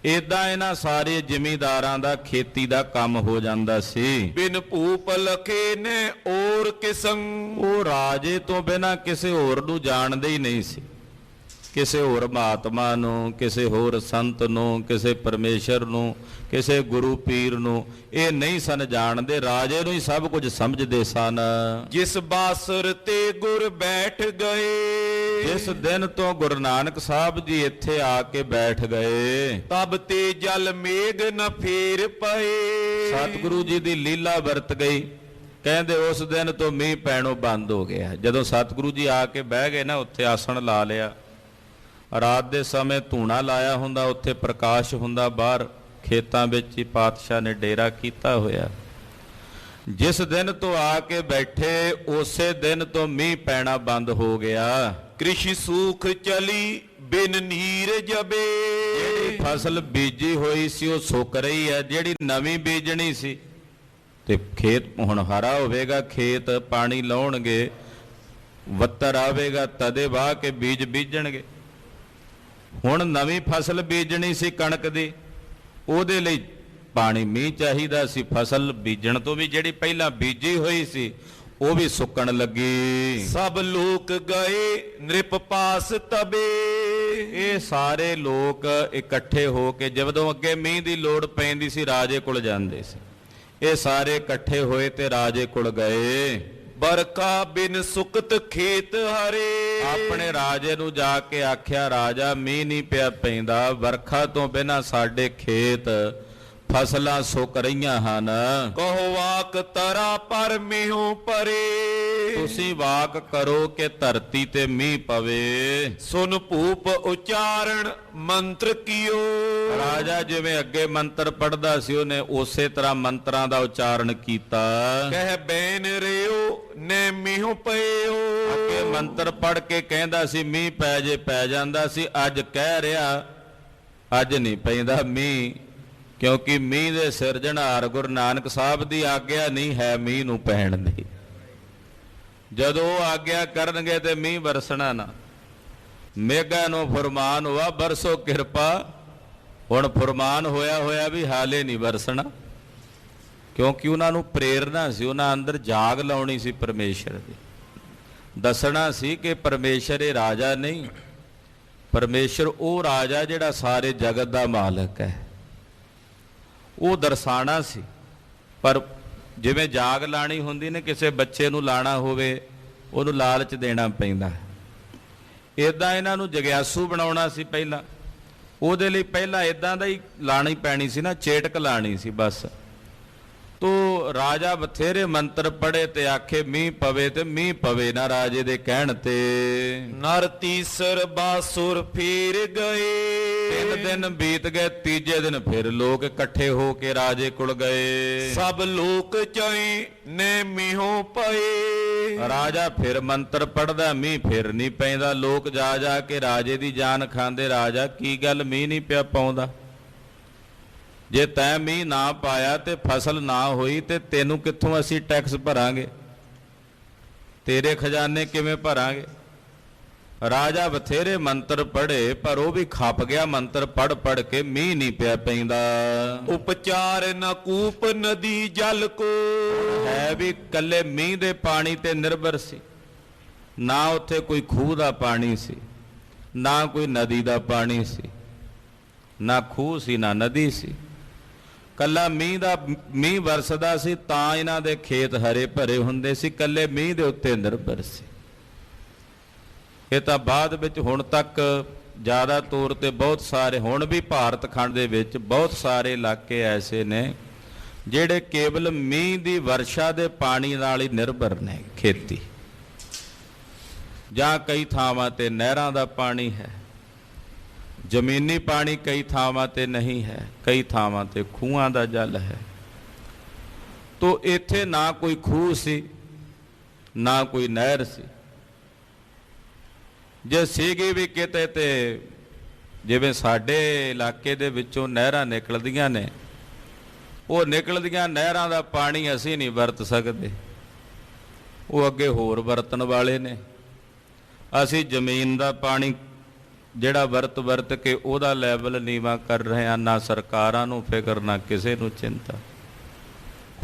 ਏਦਾਂ ਇਹਨਾਂ ਸਾਰੇ ਜ਼ਿਮੀਂਦਾਰਾਂ ਦਾ ਖੇਤੀ ਦਾ ਕੰਮ ਹੋ ਜਾਂਦਾ ਸੀ। ਬਿਨ ਭੂਪ ਲਖੇ ਨੇ ਔਰ ਕਿਸੰ। ਉਹ ਰਾਜੇ ਤੋਂ ਬਿਨਾਂ ਕਿਸੇ ਹੋਰ ਨੂੰ ਜਾਣਦੇ ਹੀ ਨਹੀਂ ਸੀ। ਕਿਸੇ ਹੋਰ ਮਹਾਤਮਾ ਨੂੰ, ਕਿਸੇ ਹੋਰ ਸੰਤ ਨੂੰ, ਕਿਸੇ ਪਰਮੇਸ਼ਰ ਨੂੰ, ਕਿਸੇ ਗੁਰੂ ਪੀਰ ਨੂੰ ਇਹ ਨਹੀਂ ਸਨ ਜਾਣਦੇ। ਰਾਜੇ ਨੂੰ ਹੀ ਸਭ ਕੁਝ ਸਮਝਦੇ ਸਨ। ਜਿਸ ਬਾਸਰ ਤੇ ਗੁਰ ਬੈਠ ਗਏ। ਜਿਸ ਦਿਨ ਤੋਂ ਗੁਰੂ ਨਾਨਕ ਸਾਹਿਬ ਜੀ ਇੱਥੇ ਆ ਕੇ ਬੈਠ ਗਏ, ਤਬ ਤੇ ਜਲ ਮੇਘ ਨ ਫੇਰ ਪਏ। ਸਤਿਗੁਰੂ ਜੀ ਦੀ ਲੀਲਾ ਵਰਤ ਗਈ। ਕਹਿੰਦੇ ਉਸ ਦਿਨ ਤੋਂ ਮੀਂਹ ਪੈਣੋਂ ਬੰਦ ਹੋ ਗਿਆ। ਜਦੋਂ ਸਤਿਗੁਰੂ ਜੀ ਆ ਕੇ ਬਹਿ ਗਏ ਨਾ, ਉੱਥੇ ਆਸਣ ਲਾ ਲਿਆ। ਰਾਤ ਦੇ ਸਮੇਂ ਧੂਣਾ ਲਾਇਆ ਹੁੰਦਾ, ਉੱਥੇ ਪ੍ਰਕਾਸ਼ ਹੁੰਦਾ ਬਾਹਰ, ਖੇਤਾਂ ਵਿੱਚ ਹੀ ਪਾਤਸ਼ਾਹ ਨੇ ਡੇਰਾ ਕੀਤਾ ਹੋਇਆ। ਜਿਸ ਦਿਨ ਤੋਂ ਆ ਕੇ ਬੈਠੇ ਉਸੇ ਦਿਨ ਤੋਂ ਮੀਂਹ ਪੈਣਾ ਬੰਦ ਹੋ ਗਿਆ। ਕ੍ਰਿਸ਼ੀ ਸੂਖ ਚਲੀ ਬਿਨ ਨੀਰ ਜਬੇ। ਜਿਹੜੀ ਫਸਲ ਬੀਜੀ ਹੋਈ ਸੀ ਉਹ ਸੁੱਕ ਰਹੀ ਹੈ, ਜਿਹੜੀ ਨਵੀਂ ਬੀਜਣੀ ਸੀ ਤੇ ਖੇਤ ਹੁਣ ਹਰਾ ਹੋਵੇਗਾ, ਖੇਤ ਪਾਣੀ ਲਾਉਣਗੇ, ਵੱਤਰ ਆਵੇਗਾ ਤਦੇ ਵਾਹ ਕੇ ਬੀਜ ਬੀਜਣਗੇ। ਹੁਣ ਨਵੀਂ ਫਸਲ ਬੀਜਣੀ ਸੀ ਕਣਕ ਦੀ, ਉਹਦੇ ਲਈ ਪਾਣੀ ਮੀਂਹ ਚਾਹੀਦਾ ਸੀ। ਫਸਲ ਬੀਜਣ ਤੋਂ ਵੀ ਜਿਹੜੀ ਪਹਿਲਾਂ ਬੀਜੀ ਹੋਈ ਸੀ ਉਹ ਵੀ ਸੁੱਕਣ ਲੱਗੀ। ਸਭ ਲੋਕ ਗਏ ਨ੍ਰਿਪ ਪਾਸ ਤਬੇ। ਇਹ ਸਾਰੇ ਲੋਕ ਇਕੱਠੇ ਹੋ ਕੇ ਜਦੋਂ ਅੱਗੇ ਮੀਂਹ ਦੀ ਲੋੜ ਪੈਂਦੀ ਸੀ ਰਾਜੇ ਕੋਲ ਜਾਂਦੇ ਸੀ। ਇਹ ਸਾਰੇ ਇਕੱਠੇ ਹੋਏ ਤੇ ਰਾਜੇ ਕੋਲ ਗਏ। ਬਰਖਾ ਬਿਨ ਸੁਕਤ ਖੇਤ ਹਰੇ। ਆਪਣੇ ਰਾਜੇ ਨੂੰ ਜਾ ਕੇ ਆਖਿਆ, ਰਾਜਾ ਮੀਂਹ ਨਹੀਂ ਪਿਆ ਪੈਂਦਾ, ਵਰਖਾ ਤੋਂ ਬਿਨਾਂ ਸਾਡੇ ਖੇਤ ਫਸਲਾਂ ਸੁੱਕ ਰਹੀਆਂ ਹਨ। ਕਹੋ ਵਾਕ ਤਰਾ ਪਰ ਮੀਂਹੋਂ ਪਰੇ। ਤੁਸੀਂ ਵਾਕ ਕਰੋ ਕਿ ਧਰਤੀ ਤੇ ਮੀਂਹ ਪਵੇ। ਸੁਨ ਭੂਪ ਉਚਾਰਨ ਮੰਤਰ ਕੀਓ। ਰਾਜਾ ਜਿਵੇਂ ਅੱਗੇ ਮੰਤਰ ਪੜ੍ਹਦਾ ਸੀ ਉਹਨੇ ਉਸੇ ਤਰ੍ਹਾਂ ਮੰਤਰਾਂ ਦਾ ਉਚਾਰਨ ਕੀਤਾ। ਕਹਿ ਬੈਨ ਰਿਓ ਨੇ ਮੀਂਹੋਂ ਪਇਓ। ਅੱਗੇ ਮੰਤਰ ਪੜ੍ਹ ਕੇ ਕਹਿੰਦਾ ਸੀ ਮੀਂਹ ਪੈ ਜੇ ਪੈ ਜਾਂਦਾ ਸੀ, ਅੱਜ ਕਹਿ ਰਿਹਾ ਅੱਜ ਨਹੀਂ ਪੈਂਦਾ ਮੀਂਹ, ਕਿਉਂਕਿ ਮੀਂਹ ਦੇ ਸਿਰਜਣਹਾਰ ਗੁਰੂ ਨਾਨਕ ਸਾਹਿਬ ਦੀ ਆਗਿਆ ਨਹੀਂ ਹੈ ਮੀਂਹ ਨੂੰ ਪੈਣ ਦੀ। ਜਦੋਂ ਉਹ ਆਗਿਆ ਕਰਨਗੇ ਤੇ ਮੀਂਹ ਵਰਸਣਾ ਨਾ। ਮੇਘਾ ਨੂੰ ਫਰਮਾਨ ਹੋਆ ਬਰਸੋ ਕਿਰਪਾ। ਹੁਣ ਫਰਮਾਨ ਹੋਇਆ ਵੀ ਹਾਲੇ ਨਹੀਂ ਵਰਸਣਾ, ਕਿਉਂਕਿ ਉਹਨਾਂ ਨੂੰ ਪ੍ਰੇਰਨਾ ਸੀ, ਉਹਨਾਂ ਅੰਦਰ ਜਾਗ ਲਾਉਣੀ ਸੀ ਪਰਮੇਸ਼ਰ ਦੀ। ਦੱਸਣਾ ਸੀ ਕਿ ਪਰਮੇਸ਼ਰ ਇਹ ਰਾਜਾ ਨਹੀਂ, ਪਰਮੇਸ਼ਰ ਉਹ ਰਾਜਾ ਜਿਹੜਾ ਸਾਰੇ ਜਗਤ ਦਾ ਮਾਲਕ ਹੈ, ਉਹ ਦਰਸਾਣਾ ਸੀ। ਪਰ ਜਿਵੇਂ ਜਾਗ ਲਾਣੀ ਹੁੰਦੀ ਨੇ, ਕਿਸੇ ਬੱਚੇ ਨੂੰ ਲਾਣਾ ਹੋਵੇ ਉਹਨੂੰ ਲਾਲਚ ਦੇਣਾ ਪੈਂਦਾ, ਇਦਾਂ ਇਹਨਾਂ ਨੂੰ ਜਗਿਆਸੂ ਬਣਾਉਣਾ ਸੀ ਪਹਿਲਾਂ। ਉਹਦੇ ਲਈ ਪਹਿਲਾਂ ਇਦਾਂ ਦਾ ਹੀ ਲਾਣੀ ਪੈਣੀ ਸੀ ਨਾ, ਚੇਟਕ ਲਾਣੀ ਸੀ ਬਸ। ਤੋ ਰਾਜਾ ਬਥੇਰੇ ਮੰਤਰ ਪੜ੍ਹੇ ਤੇ ਆਖੇ ਮੀਂਹ ਪਵੇ, ਤੇ ਮੀਂਹ ਪਵੇ ਨਾ ਰਾਜੇ ਦੇ ਕਹਿਣ ਤੇ। ਨਰ ਤੀਸਰ ਬਾਸੁਰ ਫੇਰ ਗਏ। 3 ਦਿਨ ਬੀਤ ਗਏ, ਤੀਜੇ ਦਿਨ ਫਿਰ ਲੋਕ ਇਕੱਠੇ ਹੋ ਕੇ ਰਾਜੇ ਕੋਲ ਗਏ। ਸਭ ਲੋਕ ਚਾਈ ਨੇ ਮੀਂਹੋਂ ਪਏ। ਰਾਜਾ ਫਿਰ ਮੰਤਰ ਪੜ੍ਹਦਾ, ਮੀਂਹ ਫਿਰ ਨਹੀਂ ਪੈਂਦਾ। ਲੋਕ ਜਾ ਜਾ ਕੇ ਰਾਜੇ ਦੀ ਜਾਨ ਖਾਂਦੇ, ਰਾਜਾ ਕੀ ਗੱਲ ਮੀਂਹ ਨਹੀਂ ਪਿਆ ਪਾਉਂਦਾ? ਜੇ ਤੈਂ ਮੀਂਹ ਨਾ ਪਾਇਆ ਤੇ ਫਸਲ ਨਾ ਹੋਈ ਤੇ ਤੈਨੂੰ ਕਿੱਥੋਂ ਅਸੀਂ ਟੈਕਸ ਭਰਾਂਗੇ? ਤੇਰੇ ਖਜ਼ਾਨੇ ਕਿਵੇਂ ਭਰਾਂਗੇ? ਰਾਜਾ ਬਥੇਰੇ ਮੰਤਰ ਪੜ੍ਹੇ ਪਰ ਉਹ ਵੀ ਖੱਪ ਗਿਆ ਮੰਤਰ ਪੜ੍ਹ ਪੜ੍ਹ ਕੇ, ਮੀਂਹ ਨਹੀਂ ਪਿਆ ਪੈਂਦਾ। ਉਪਚਾਰ ਨਾ ਕੂਪ ਨਦੀ ਜਲ ਕੋ। ਹੈ ਵੀ ਕੱਲੇ ਮੀਂਹ ਦੇ ਪਾਣੀ ਤੇ ਨਿਰਭਰ ਸੀ, ਨਾ ਉੱਥੇ ਕੋਈ ਖੂਹ ਦਾ ਪਾਣੀ ਸੀ, ਨਾ ਕੋਈ ਨਦੀ ਦਾ ਪਾਣੀ ਸੀ, ਨਾ ਖੂਹ ਸੀ ਨਾ ਨਦੀ ਸੀ। ਕੱਲਾ ਮੀਂਹ ਵਰਸਦਾ ਸੀ ਤਾਂ ਇਹਨਾਂ ਦੇ ਖੇਤ ਹਰੇ ਭਰੇ ਹੁੰਦੇ ਸੀ, ਕੱਲੇ ਮੀਂਹ ਦੇ ਉੱਤੇ ਨਿਰਭਰ ਸੀ। ਇਹ ਤਾਂ ਬਾਅਦ ਵਿੱਚ ਹੁਣ ਤੱਕ ਜ਼ਿਆਦਾ ਤੌਰ ਤੇ ਬਹੁਤ ਸਾਰੇ, ਹੁਣ ਵੀ ਭਾਰਤ ਖੰਡ ਦੇ ਵਿੱਚ ਬਹੁਤ ਸਾਰੇ ਇਲਾਕੇ ਐਸੇ ਨੇ ਜਿਹੜੇ ਕੇਵਲ ਮੀਂਹ ਦੀ ਵਰਸ਼ਾ ਦੇ ਪਾਣੀ ਨਾਲ ਹੀ ਨਿਰਭਰ ਨੇ ਖੇਤੀ। ਜਾਂ ਕਈ ਥਾਵਾਂ ਤੇ ਨਹਿਰਾਂ ਦਾ ਪਾਣੀ ਹੈ, ਜ਼ਮੀਨੀ ਪਾਣੀ ਕਈ ਥਾਵਾਂ ਤੇ ਨਹੀਂ ਹੈ, ਕਈ ਥਾਵਾਂ ਤੇ ਖੂਹਾਂ ਦਾ ਜਲ ਹੈ। ਤੋ ਇੱਥੇ ਨਾ ਕੋਈ ਖੂਹ ਸੀ ਨਾ ਕੋਈ ਨਹਿਰ ਸੀ। ਜੇ ਸੀਗੀ ਵੀ ਕਿਤੇ ਤੇ ਜਿਵੇਂ ਸਾਡੇ ਇਲਾਕੇ ਦੇ ਵਿੱਚੋਂ ਨਹਿਰਾਂ ਨਿਕਲਦੀਆਂ ਨੇ, ਉਹ ਨਿਕਲਦੀਆਂ ਨਹਿਰਾਂ ਦਾ ਪਾਣੀ ਅਸੀਂ ਨਹੀਂ ਵਰਤ ਸਕਦੇ, ਉਹ ਅੱਗੇ ਹੋਰ ਵਰਤਣ ਵਾਲੇ ਨੇ। ਅਸੀਂ ਜ਼ਮੀਨ ਦਾ ਪਾਣੀ ਜਿਹੜਾ ਵਰਤ ਕੇ ਉਹਦਾ ਲੈਵਲ ਨੀਵਾਂ ਕਰ ਰਹੇ ਹਾਂ। ਨਾ ਸਰਕਾਰਾਂ ਨੂੰ ਫਿਕਰ ਨਾ ਕਿਸੇ ਨੂੰ ਚਿੰਤਾ।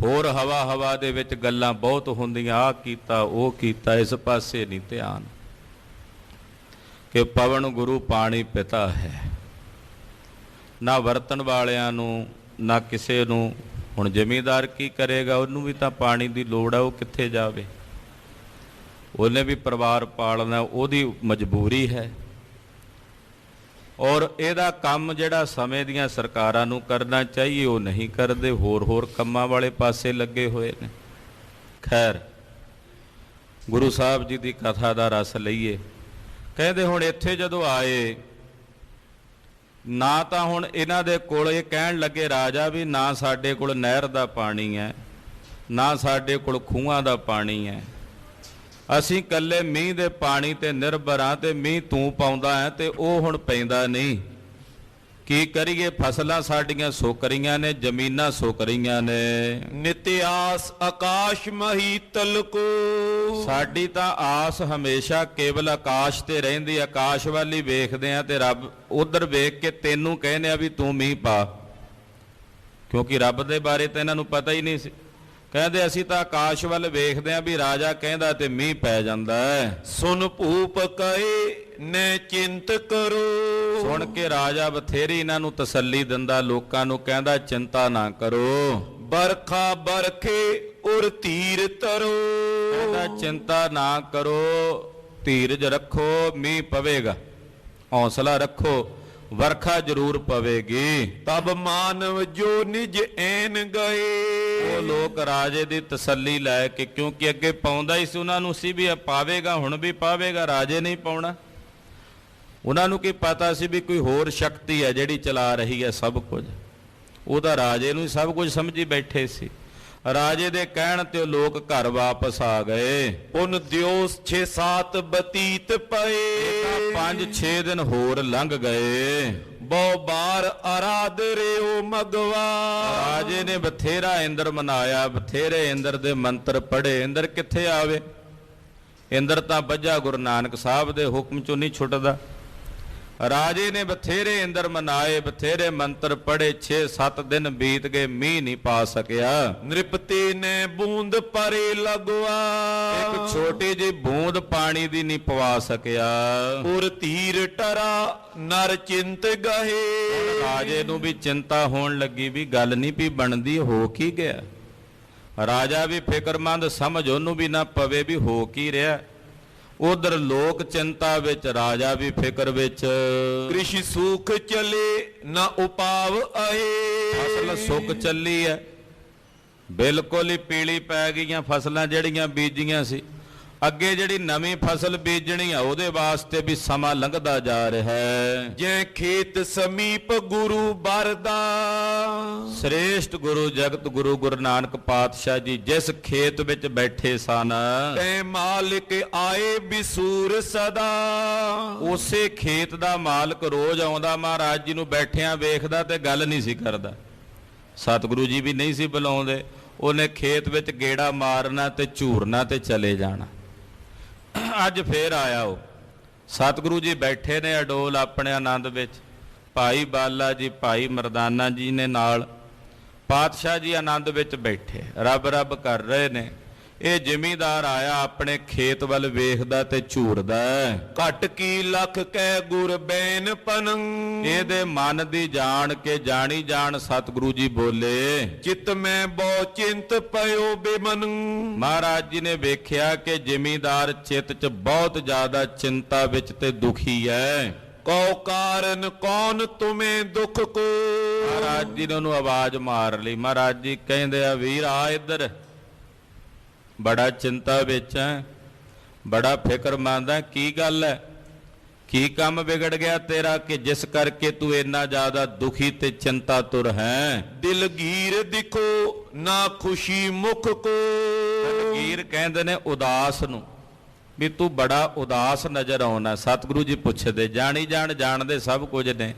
ਹੋਰ ਹਵਾ ਦੇ ਵਿੱਚ ਗੱਲਾਂ ਬਹੁਤ ਹੁੰਦੀਆਂ, ਆਹ ਕੀਤਾ ਉਹ ਕੀਤਾ, ਇਸ ਪਾਸੇ ਨਹੀਂ ਧਿਆਨ ਕਿ ਪਵਨ ਗੁਰੂ ਪਾਣੀ ਪਿਤਾ ਹੈ। ਨਾ ਵਰਤਣ ਵਾਲਿਆਂ ਨੂੰ ਨਾ ਕਿਸੇ ਨੂੰ। ਹੁਣ ਜ਼ਿਮੀਂਦਾਰ ਕੀ ਕਰੇਗਾ? ਉਹਨੂੰ ਵੀ ਤਾਂ ਪਾਣੀ ਦੀ ਲੋੜ ਹੈ, ਉਹ ਕਿੱਥੇ ਜਾਵੇ? ਉਹਨੇ ਵੀ ਪਰਿਵਾਰ ਪਾਲਣਾ, ਉਹਦੀ ਮਜਬੂਰੀ ਹੈ। ਔਰ ਇਹਦਾ ਕੰਮ ਜਿਹੜਾ ਸਮੇਂ ਦੀਆਂ ਸਰਕਾਰਾਂ ਨੂੰ ਕਰਨਾ ਚਾਹੀਏ ਉਹ ਨਹੀਂ ਕਰਦੇ, ਹੋਰ ਕੰਮਾਂ ਵਾਲੇ ਪਾਸੇ ਲੱਗੇ ਹੋਏ ਨੇ। ਖੈਰ, ਗੁਰੂ ਸਾਹਿਬ ਜੀ ਦੀ ਕਥਾ ਦਾ ਰਸ ਲਈਏ। ਕਹਿੰਦੇ ਹੁਣ ਇੱਥੇ ਜਦੋਂ ਆਏ ਨਾ ਤਾਂ ਹੁਣ ਇਹਨਾਂ ਦੇ ਕੋਲ ਇਹ ਕਹਿਣ ਲੱਗੇ ਰਾਜਾ ਵੀ ਨਾ ਸਾਡੇ ਕੋਲ ਨਹਿਰ ਦਾ ਪਾਣੀ ਹੈ, ਨਾ ਸਾਡੇ ਕੋਲ ਖੂਹਾਂ ਦਾ ਪਾਣੀ ਹੈ, ਅਸੀਂ ਇਕੱਲੇ ਮੀਂਹ ਦੇ ਪਾਣੀ ਤੇ ਨਿਰਭਰ ਹਾਂ, ਤੇ ਮੀਂਹ ਤੂੰ ਪਾਉਂਦਾ ਹੈ ਤੇ ਉਹ ਹੁਣ ਪੈਂਦਾ ਨਹੀਂ। ਕੀ ਕਰੀਏ, ਫਸਲਾਂ ਸਾਡੀਆਂ ਸੁੱਕ ਰਹੀਆਂ ਨੇ, ਜ਼ਮੀਨਾਂ ਸੁੱਕ ਰਹੀਆਂ ਨੇ। ਨਿਤਿਆਸ ਆਕਾਸ਼ ਮਹੀ ਤਲਕੋ, ਸਾਡੀ ਤਾਂ ਆਸ ਹਮੇਸ਼ਾ ਕੇਵਲ ਆਕਾਸ਼ ਤੇ ਰਹਿੰਦੀ। ਆਕਾਸ਼ ਵੱਲ ਹੀ ਵੇਖਦੇ ਆ ਤੇ ਰੱਬ ਉਧਰ ਵੇਖ ਕੇ ਤੈਨੂੰ ਕਹਿੰਦੇ ਆ ਵੀ ਤੂੰ ਮੀਂਹ ਪਾ, ਕਿਉਂਕਿ ਰੱਬ ਦੇ ਬਾਰੇ ਤਾਂ ਇਹਨਾਂ ਨੂੰ ਪਤਾ ਹੀ ਨਹੀਂ ਸੀ। ਕਹਿੰਦੇ ਅਸੀਂ ਤਾਂ ਆਕਾਸ਼ ਵੱਲ ਵੇਖਦੇ ਆ ਵੀ ਰਾਜਾ ਕਹਿੰਦਾ ਤੇ ਮੀਂਹ ਪੈ ਜਾਂਦਾ ਹੈ। ਸੁਨ ਭੂਪ ਕਹੇ ਨੈ ਚਿੰਤ ਕਰੋ, ਸੁਣ ਕੇ ਰਾਜਾ ਬਥੇਰੀ ਇਹਨਾਂ ਨੂੰ ਤਸੱਲੀ ਦਿੰਦਾ, ਲੋਕਾਂ ਨੂੰ ਕਹਿੰਦਾ ਚਿੰਤਾ ਨਾ ਕਰੋ। ਬਰਖਾ ਬਰਖੇ ਉਰ ਧੀਰ ਤਰੋ, ਕਹਿੰਦਾ ਚਿੰਤਾ ਨਾ ਕਰੋ, ਧੀਰਜ ਰੱਖੋ, ਮੀਂਹ ਪਵੇਗਾ, ਹੌਸਲਾ ਰੱਖੋ, ਵਰਖਾ ਜ਼ਰੂਰ ਪਵੇਗੀ। ਤਬ ਮਾਨਵ ਜੋ ਨਿਜ ਐਨ ਗਏ, ਉਹ ਲੋਕ ਰਾਜੇ ਦੀ ਤਸੱਲੀ ਲੈ ਕੇ, ਕਿਉਂਕਿ ਅੱਗੇ ਪਾਉਂਦਾ ਹੀ ਸੀ, ਉਹਨਾਂ ਨੂੰ ਸੀ ਵੀ ਪਾਵੇਗਾ, ਹੁਣ ਵੀ ਪਾਵੇਗਾ, ਰਾਜੇ ਨਹੀਂ ਪਾਉਣਾ। ਉਹਨਾਂ ਨੂੰ ਕੀ ਪਤਾ ਸੀ ਵੀ ਕੋਈ ਹੋਰ ਸ਼ਕਤੀ ਹੈ ਜਿਹੜੀ ਚਲਾ ਰਹੀ ਹੈ ਸਭ ਕੁਝ। ਉਹਦਾ ਰਾਜੇ ਨੂੰ ਸਭ ਕੁਝ ਸਮਝੀ ਬੈਠੇ ਸੀ। ਰਾਜੇ ਦੇ ਕਹਿਣ ਤੇ ਉਹ ਲੋਕ ਘਰ ਵਾਪਸ ਆ ਗਏ। ਪੁਨ ਦਿਓਸ 6-7 ਬਤੀਤ ਪਏ, 5-6 ਦਿਨ ਹੋਰ ਲੰਘ ਗਏ। ਬਹੁ ਬਾਰ ਆਰਾਧ ਰਿਓ ਮਗਵਾ, ਰਾਜੇ ਨੇ ਬਥੇਰਾ ਇੰਦਰ ਮਨਾਇਆ, ਬਥੇਰੇ ਇੰਦਰ ਦੇ ਮੰਤਰ ਪੜ੍ਹੇ। ਇੰਦਰ ਕਿੱਥੇ ਆਵੇ, ਇੰਦਰ ਤਾਂ ਬੱਝਾ ਗੁਰੂ ਨਾਨਕ ਸਾਹਿਬ ਦੇ ਹੁਕਮ ਚੋਂ ਨਹੀਂ ਛੁੱਟਦਾ। ਰਾਜੇ ਨੇ ਬਥੇਰੇ ਇੰਦਰ ਮਨਾਏ, ਬਥੇਰੇ ਮੰਤਰ ਪੜ੍ਹੇ, 6-7 ਦਿਨ ਬੀਤ ਗਏ, ਮੀਂਹ ਨਹੀਂ ਪਾ ਸਕਿਆ। ਨ੍ਰਿਪਤੇ ਨੇ ਬੂੰਦ ਪਰੇ ਲਗਵਾ, ਇੱਕ ਛੋਟੀ ਜਿਹੀ ਬੂੰਦ ਪਾਣੀ ਦੀ ਨਹੀਂ ਪਵਾ ਸਕਿਆ। ਉਰ ਧੀਰ ਟਰਾ ਨਰ ਚਿੰਤ ਗਹੇ, ਰਾਜੇ ਨੂੰ ਵੀ ਚਿੰਤਾ ਹੋਣ ਲੱਗੀ ਵੀ ਗੱਲ ਨਹੀਂ ਵੀ ਬਣਦੀ, ਹੋ ਕੀ ਗਿਆ। ਰਾਜਾ ਵੀ ਫਿਕਰਮੰਦ, ਸਮਝ ਉਹਨੂੰ ਵੀ ਨਾ ਪਵੇ ਵੀ ਹੋ ਕੀ ਰਿਹਾ। ਉਧਰ ਲੋਕ ਚਿੰਤਾ ਵਿੱਚ, ਰਾਜਾ ਵੀ ਫਿਕਰ ਵਿੱਚ। ਕ੍ਰਿਸ਼ੀ ਸੁਖ ਚਲੇ ਨਾ ਉਪਾਵ ਆਏ, ਫਸਲ ਸੁੱਕ ਚੱਲੀ ਹੈ, ਬਿਲਕੁਲ ਹੀ ਪੀਲੀ ਪੈ ਗਈਆਂ ਫਸਲਾਂ ਜਿਹੜੀਆਂ ਬੀਜੀਆਂ ਸੀ। ਅੱਗੇ ਜਿਹੜੀ ਨਵੀਂ ਫਸਲ ਬੀਜਣੀ ਆ ਉਹਦੇ ਵਾਸਤੇ ਵੀ ਸਮਾਂ ਲੰਘਦਾ ਜਾ ਰਿਹਾ ਹੈ। ਜੈ ਖੇਤ ਸਮੀਪ ਗੁਰੂ ਬਰਦਾ, ਸ੍ਰੇਸ਼ਟ ਗੁਰੂ ਜਗਤ ਗੁਰੂ ਗੁਰੂ ਨਾਨਕ ਪਾਤਸ਼ਾਹ ਜੀ ਜਿਸ ਖੇਤ ਵਿੱਚ ਬੈਠੇ ਸਨ, ਤੈ ਮਾਲਿਕ ਆਏ ਬਿਸੂਰ ਸਦਾ, ਉਸੇ ਖੇਤ ਦਾ ਮਾਲਕ ਰੋਜ਼ ਆਉਂਦਾ, ਮਹਾਰਾਜ ਜੀ ਨੂੰ ਬੈਠਿਆਂ ਵੇਖਦਾ ਤੇ ਗੱਲ ਨਹੀਂ ਸੀ ਕਰਦਾ। ਸਤਿਗੁਰੂ ਜੀ ਵੀ ਨਹੀਂ ਸੀ ਬੁਲਾਉਂਦੇ, ਉਹਨੇ ਖੇਤ ਵਿੱਚ ਗੇੜਾ ਮਾਰਨਾ ਤੇ ਝੂਰਨਾ ਤੇ ਚਲੇ ਜਾਣਾ। ਅੱਜ ਫੇਰ ਆਇਆ ਉਹ, ਸਤਿਗੁਰੂ ਜੀ ਬੈਠੇ ਨੇ ਅਡੋਲ ਆਪਣੇ ਆਨੰਦ ਵਿੱਚ, ਭਾਈ ਬਾਲਾ ਜੀ ਭਾਈ ਮਰਦਾਨਾ ਜੀ ਨੇ ਨਾਲ, ਪਾਤਸ਼ਾਹ ਜੀ ਆਨੰਦ ਵਿੱਚ ਬੈਠੇ ਰੱਬ ਰੱਬ ਕਰ ਰਹੇ ਨੇ। ਇਹ ਜ਼ਿਮੀਂਦਾਰ ਆਇਆ ਆਪਣੇ ਖੇਤ ਵੱਲ ਵੇਖਦਾ ਤੇ ਝੂਰਦਾ, ਘਟ ਕੀ ਲਖ ਕਹਿ ਗੁਰ ਬੈਨ ਪਨੰ, ਇਹਦੇ ਮਨ ਦੀ ਜਾਣ ਕੇ ਜਾਣੀ ਜਾਣ ਸਤਿਗੁਰੂ ਜੀ ਬੋਲੇ, ਚਿਤ ਮੈਂ ਬਹੁ ਚਿੰਤ ਪਇਓ ਬੇਮਨ। ਮਹਾਰਾਜ ਜੀ ਨੇ ਵੇਖਿਆ ਕਿ ਜ਼ਿਮੀਂਦਾਰ ਚਿੱਤ 'ਚ ਬਹੁਤ ਜ਼ਿਆਦਾ ਚਿੰਤਾ ਵਿੱਚ ਤੇ ਦੁਖੀ ਹੈ। ਕਉ ਕਾਰਨ ਕੌਣ ਤੁਮੇ ਦੁਖ ਕੋ, ਮਹਾਰਾਜ ਜੀ ਨੇ ਉਹਨੂੰ ਆਵਾਜ਼ ਮਾਰ ਲਈ। ਮਹਾਰਾਜ ਜੀ ਕਹਿੰਦੇ ਆ, ਵੀਰ ਆ ਇੱਧਰ, ਬੜਾ ਚਿੰਤਾ ਵਿੱਚ ਹੈ, ਬੜਾ ਫਿਕਰਮੰਦ ਹੈ, ਕੀ ਗੱਲ ਹੈ, ਕੀ ਕੰਮ ਵਿਗੜ ਗਿਆ ਤੇਰਾ ਕਿ ਜਿਸ ਕਰਕੇ ਤੂੰ ਇੰਨਾ ਜ਼ਿਆਦਾ ਦੁਖੀ ਤੇ ਚਿੰਤਾ ਤੁਰ ਹੈ। ਦਿਲਗੀਰ ਦਿਖੋ ਨਾ ਖੁਸ਼ੀ ਮੁਖ ਕੋ, ਦਿਲਗੀਰ ਕਹਿੰਦੇ ਨੇ ਉਦਾਸ ਨੂੰ, ਵੀ ਤੂੰ ਬੜਾ ਉਦਾਸ ਨਜ਼ਰ ਆਉਣਾ। ਸਤਿਗੁਰੂ ਜੀ ਪੁੱਛਦੇ, ਜਾਣੀ ਜਾਣਦੇ ਸਭ ਕੁਝ ਨੇ।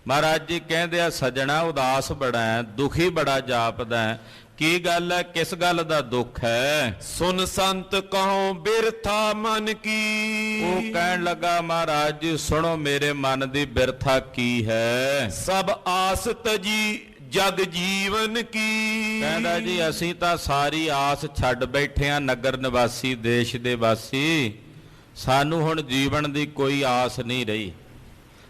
ਮਹਾਰਾਜ ਜੀ ਕਹਿੰਦੇ ਆ, ਸਜਣਾ ਉਦਾਸ ਬੜਾ ਹੈ, ਦੁਖੀ ਬੜਾ ਜਾਪਦਾ ਹੈ, ਕੀ ਗੱਲ ਹੈ, ਕਿਸ ਗੱਲ ਦਾ ਦੁੱਖ ਹੈ। ਸੁਨ ਸੰਤ ਕਹੋ ਬਿਰਥਾ ਮਨ ਕੀ, ਉਹ ਕਹਿਣ ਲੱਗਾ, ਮਹਾਰਾਜ ਜੀ ਸੁਣੋ ਮੇਰੇ ਮਨ ਦੀ ਬਿਰਥਾ ਕੀ ਹੈ। ਸਭ ਆਸ ਤਜੀ ਜਗ ਜੀਵਨ ਕੀ, ਕਹਿੰਦਾ ਜੀ ਅਸੀਂ ਤਾਂ ਸਾਰੀ ਆਸ ਛੱਡ ਬੈਠੇ ਆ, ਨਗਰ ਨਿਵਾਸੀ ਦੇਸ਼ ਦੇ ਵਾਸੀ, ਸਾਨੂੰ ਹੁਣ ਜੀਵਨ ਦੀ ਕੋਈ ਆਸ ਨਹੀਂ ਰਹੀ,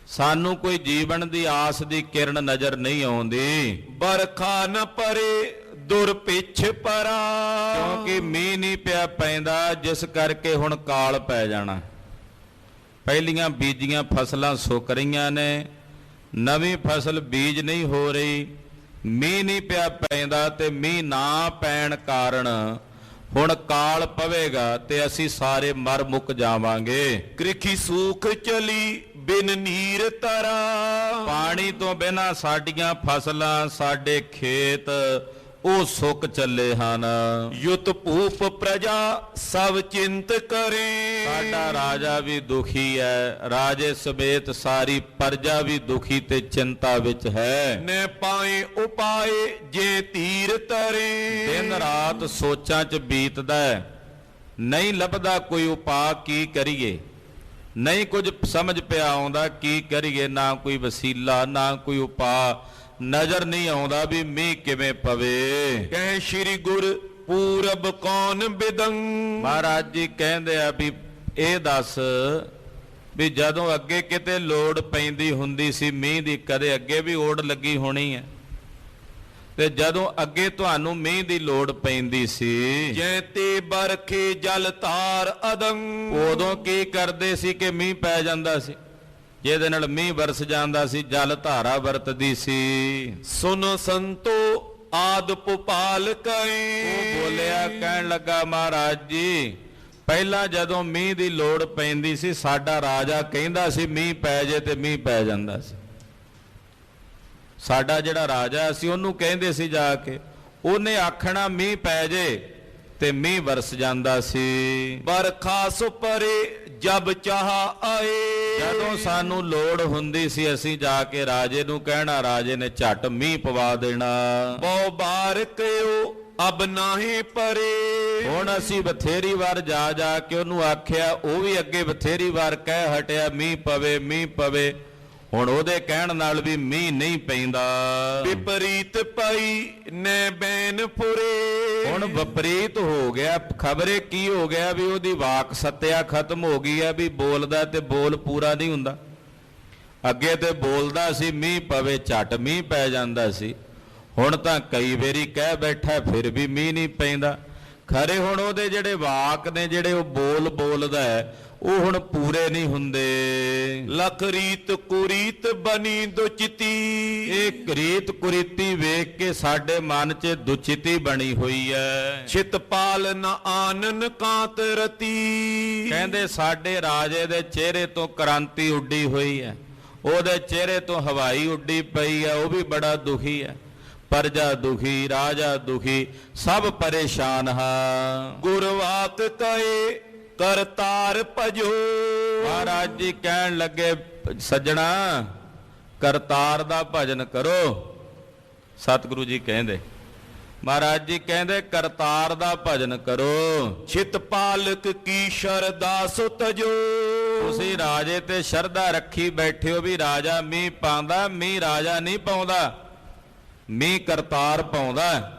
ਸਾਨੂੰ ਕੋਈ ਜੀਵਨ ਦੀ ਆਸ ਦੀ ਕਿਰਨ ਨਜ਼ਰ ਨਹੀਂ ਆਉਂਦੀ। ਬਰਖਾ ਨ ਪਰੇ ਦੁਰ ਪਿੱਛ ਪਰਾ, ਕਿਉਂਕਿ ਮੀਂਹ ਨਹੀਂ ਪਿਆ ਪੈਂਦਾ, ਜਿਸ ਕਰਕੇ ਹੁਣ ਕਾਲ ਪੈ ਜਾਣਾ। ਪਹਿਲੀਆਂ ਬੀਜੀਆਂ ਫਸਲਾਂ ਸੁੱਕ ਰਹੀਆਂ ਨੇ, ਨਵੀਂ ਫਸਲ ਬੀਜ ਨਹੀਂ ਹੋ ਰਹੀ, ਮੀਂਹ ਨਹੀਂ ਪਿਆ ਪੈਂਦਾ ਤੇ ਮੀਂਹ ਨਾ ਪੈਣ ਕਾਰਨ ਹੁਣ ਕਾਲ ਪਵੇਗਾ ਤੇ ਅਸੀਂ ਸਾਰੇ ਮਰ ਮੁੱਕ ਜਾਵਾਂਗੇ। ਕ੍ਰਿਖੀ ਸੂਖ ਚਲੀ ਬਿਨ ਨੀਰ ਤਰਾ। ਪਾਣੀ ਤੋਂ ਬਿਨਾਂ ਸਾਡੀਆਂ ਫਸਲਾਂ, ਸਾਡੇ ਖੇਤ ਉਹ ਸੁੱਕ ਚੱਲੇ ਹਨ। ਯੁਤ ਭੂਪ ਪ੍ਰਜਾ ਸਭ ਚਿੰਤ ਕਰੇ। ਸਾਡਾ ਰਾਜਾ ਵੀ ਦੁਖੀ ਹੈ, ਰਾਜੇ ਸਮੇਤ ਸਾਰੀ ਪ੍ਰਜਾ ਵੀ ਦੁਖੀ ਤੇ ਚਿੰਤਾ ਵਿੱਚ ਹੈ। ਨ ਪਾਏ ਉਪਾਏ ਜੇ ਧੀਰ ਤਰੇ। ਦਿਨ ਰਾਤ ਸੋਚਾਂ 'ਚ ਬੀਤਦਾ ਹੈ, ਨਹੀਂ ਲੱਭਦਾ ਕੋਈ ਉਪਾਅ, ਕੀ ਕਰੀਏ, ਨਹੀਂ ਕੁਝ ਸਮਝ ਪਿਆ ਆਉਂਦਾ ਕੀ ਕਰੀਏ। ਨਾ ਕੋਈ ਵਸੀਲਾ, ਨਾ ਕੋਈ ਉਪਾਅ, ਨਜ਼ਰ ਨਹੀਂ ਆਉਂਦਾ ਵੀ ਮੀਂਹ ਕਿਵੇਂ ਪਵੇ। ਕਹਿ ਸ੍ਰੀ ਗੁਰ ਪੂਰਬ ਕੌਣ ਬਿਦੰ। ਮਹਾਰਾਜ ਜੀ ਕਹਿੰਦੇ ਆ ਵੀ ਇਹ ਦੱਸ ਵੀ ਜਦੋਂ ਅੱਗੇ ਕਿਤੇ ਲੋੜ ਪੈਂਦੀ ਹੁੰਦੀ ਸੀ ਮੀਂਹ ਦੀ, ਕਦੇ ਅੱਗੇ ਵੀ ਓੜ ਲੱਗੀ ਹੋਣੀ ਹੈ, ਤੇ ਜਦੋਂ ਅੱਗੇ ਤੁਹਾਨੂੰ ਮੀਂਹ ਦੀ ਲੋੜ ਪੈਂਦੀ ਸੀ ਜੈ ਤੇ ਬਰਖੇ ਜਲ ਧਾਰ ਅਦੰ। ਉਦੋਂ ਕੀ ਕਰਦੇ ਸੀ ਕਿ ਮੀਂਹ ਪੈ ਜਾਂਦਾ ਸੀ, ਜਿਹਦੇ ਨਾਲ ਮੀਂਹ ਵਰਸ ਜਾਂਦਾ ਸੀ, ਜਲ ਧਾਰਾ ਵਰਤਦੀ ਸੀ। ਸੁਨ ਸੰਤੋ ਆਦ ਪੁਪਾਲ ਕਏ। ਉਹ ਬੋਲਿਆ, ਕਹਿਣ ਲੱਗਾ ਮਹਾਰਾਜ ਜੀ ਪਹਿਲਾਂ ਜਦੋਂ ਮੀਂਹ ਦੀ ਲੋੜ ਪੈਂਦੀ ਸੀ ਸਾਡਾ ਰਾਜਾ ਕਹਿੰਦਾ ਸੀ ਮੀਂਹ ਪੈ ਜੇ ਤੇ ਮੀਂਹ ਪੈ ਜਾਂਦਾ ਸੀ। ਸਾਡਾ ਜਿਹੜਾ ਰਾਜਾ ਸੀ ਉਹਨੂੰ ਕਹਿੰਦੇ ਸੀ ਜਾ ਕੇ, ਉਹਨੇ ਆਖਣਾ ਮੀਂਹ ਪੈ ਜੇ ਤੇ ਮੀਂਹ ਵਰਸ ਜਾਂਦਾ ਸੀ। ਬਰਖਾ ਸੁਪਰੇ ਜਬ ਚਾਹ ਆਏ। ਜਦੋਂ ਸਾਨੂੰ ਲੋੜ ਹੁੰਦੀ ਸੀ ਅਸੀਂ ਜਾ ਕੇ ਰਾਜੇ ਨੂੰ ਕਹਿਣਾ, ਰਾਜੇ ਨੇ ਝੱਟ ਮੀਂਹ ਪਵਾ ਦੇਣਾ। ਬਹੁ ਬਾਰ ਕਿਓ ਅਬ ਨਾਹੀ ਪਰੇ। ਹੁਣ ਅਸੀਂ ਬਥੇਰੀ ਵਾਰ ਜਾ ਜਾ ਕੇ ਉਹਨੂੰ ਆਖਿਆ, ਉਹ ਵੀ ਅੱਗੇ ਬਥੇਰੀ ਵਾਰ ਕਹਿ ਹਟਿਆ ਮੀਂਹ ਪਵੇ ਮੀਂਹ ਪਵੇ। ਹੁਣ ਉਹਦੇ ਕਹਿਣ ਨਾਲ ਵੀ ਮੀਂਹ ਨਹੀਂ ਪੈਂਦਾ। ਵਿਪਰੀਤ ਪਈ ਨੈ ਬੈਨ ਫੁਰੇ। ਹੁਣ ਵਿਪਰੀਤ ਹੋ ਗਿਆ, ਖਬਰੇ ਕੀ ਹੋ ਗਿਆ ਵੀ ਉਹਦੀ ਵਾਕ ਸੱਤਿਆ ਖਤਮ ਹੋ ਗਈ ਹੈ, ਵੀ ਬੋਲਦਾ ਤੇ ਬੋਲ ਪੂਰਾ ਨਹੀਂ ਹੁੰਦਾ। ਅੱਗੇ ਤੇ ਬੋਲਦਾ ਸੀ ਮੀਂਹ ਪਵੇ, ਝੱਟ ਮੀਂਹ ਪੈ ਜਾਂਦਾ ਸੀ। ਹੁਣ ਤਾਂ ਕਈ ਵਾਰੀ ਕਹਿ ਬੈਠਾ ਫਿਰ ਵੀ ਮੀਂਹ ਨਹੀਂ ਪੈਂਦਾ। ਖਰੇ ਹੁਣ ਉਹਦੇ ਜਿਹੜੇ ਵਾਕ ਨੇ, ਜਿਹੜੇ ਉਹ ਬੋਲਦਾ ਹੈ, ਉਹ ਹੁਣ ਪੂਰੇ ਨਹੀਂ ਹੁੰਦੇ। ਲਖ ਰੀਤ ਕੁਰੀਤ ਬਣੀ ਦੁਚਿਤੀ। ਇਹ ਰੀਤ ਕੁਰੀਤੀ ਵੇਖ ਕੇ ਸਾਡੇ ਮਨ 'ਚ ਦੁਚਿਤੀ ਬਣੀ ਹੋਈ ਹੈ। ਛਿਤਪਾਲ ਨ ਆਨਨ ਕਾਂਤ ਰਤੀ। ਕਹਿੰਦੇ ਸਾਡੇ ਰਾਜੇ ਦੇ ਚਿਹਰੇ ਤੋਂ ਕ੍ਰਾਂਤੀ ਉੱਡੀ ਹੋਈ ਹੈ, ਉਹਦੇ ਚਿਹਰੇ ਤੋਂ ਹਵਾਈ ਉੱਡੀ ਪਈ ਹੈ, ਉਹ ਵੀ ਬੜਾ ਦੁਖੀ ਹੈ। ਪ੍ਰਜਾ ਦੁਖੀ, ਰਾਜਾ ਦੁਖੀ, ਸਭ ਪਰੇਸ਼ਾਨ ਹਾਂ। ਗੁਰਵਾਕ ਕਹੇ ਕਰਤਾਰ ਭਜੋ। ਮਹਾਰਾਜ ਜੀ ਕਹਿਣ ਲੱਗੇ, ਸੱਜਣਾ ਕਰਤਾਰ ਦਾ ਭਜਨ ਕਰੋ। ਸਤਿਗੁਰੂ ਜੀ ਕਹਿੰਦੇ, ਮਹਾਰਾਜ ਜੀ ਕਹਿੰਦੇ ਕਰਤਾਰ ਦਾ ਭਜਨ ਕਰੋ। ਛਿਤ ਪਾਲਕ ਕੀ ਸ਼ਰਦਾ ਸੁ ਤਜੋ। ਤੁਸੀਂ ਰਾਜੇ ਤੇ ਸ਼ਰਧਾ ਰੱਖੀ ਬੈਠੇ ਹੋ ਵੀ ਰਾਜਾ ਮੀਂਹ ਪਾਉਂਦਾ, ਮੀਂਹ ਰਾਜਾ ਨਹੀਂ ਪਾਉਂਦਾ, ਮੀਂਹ ਕਰਤਾਰ ਪਾਉਂਦਾ।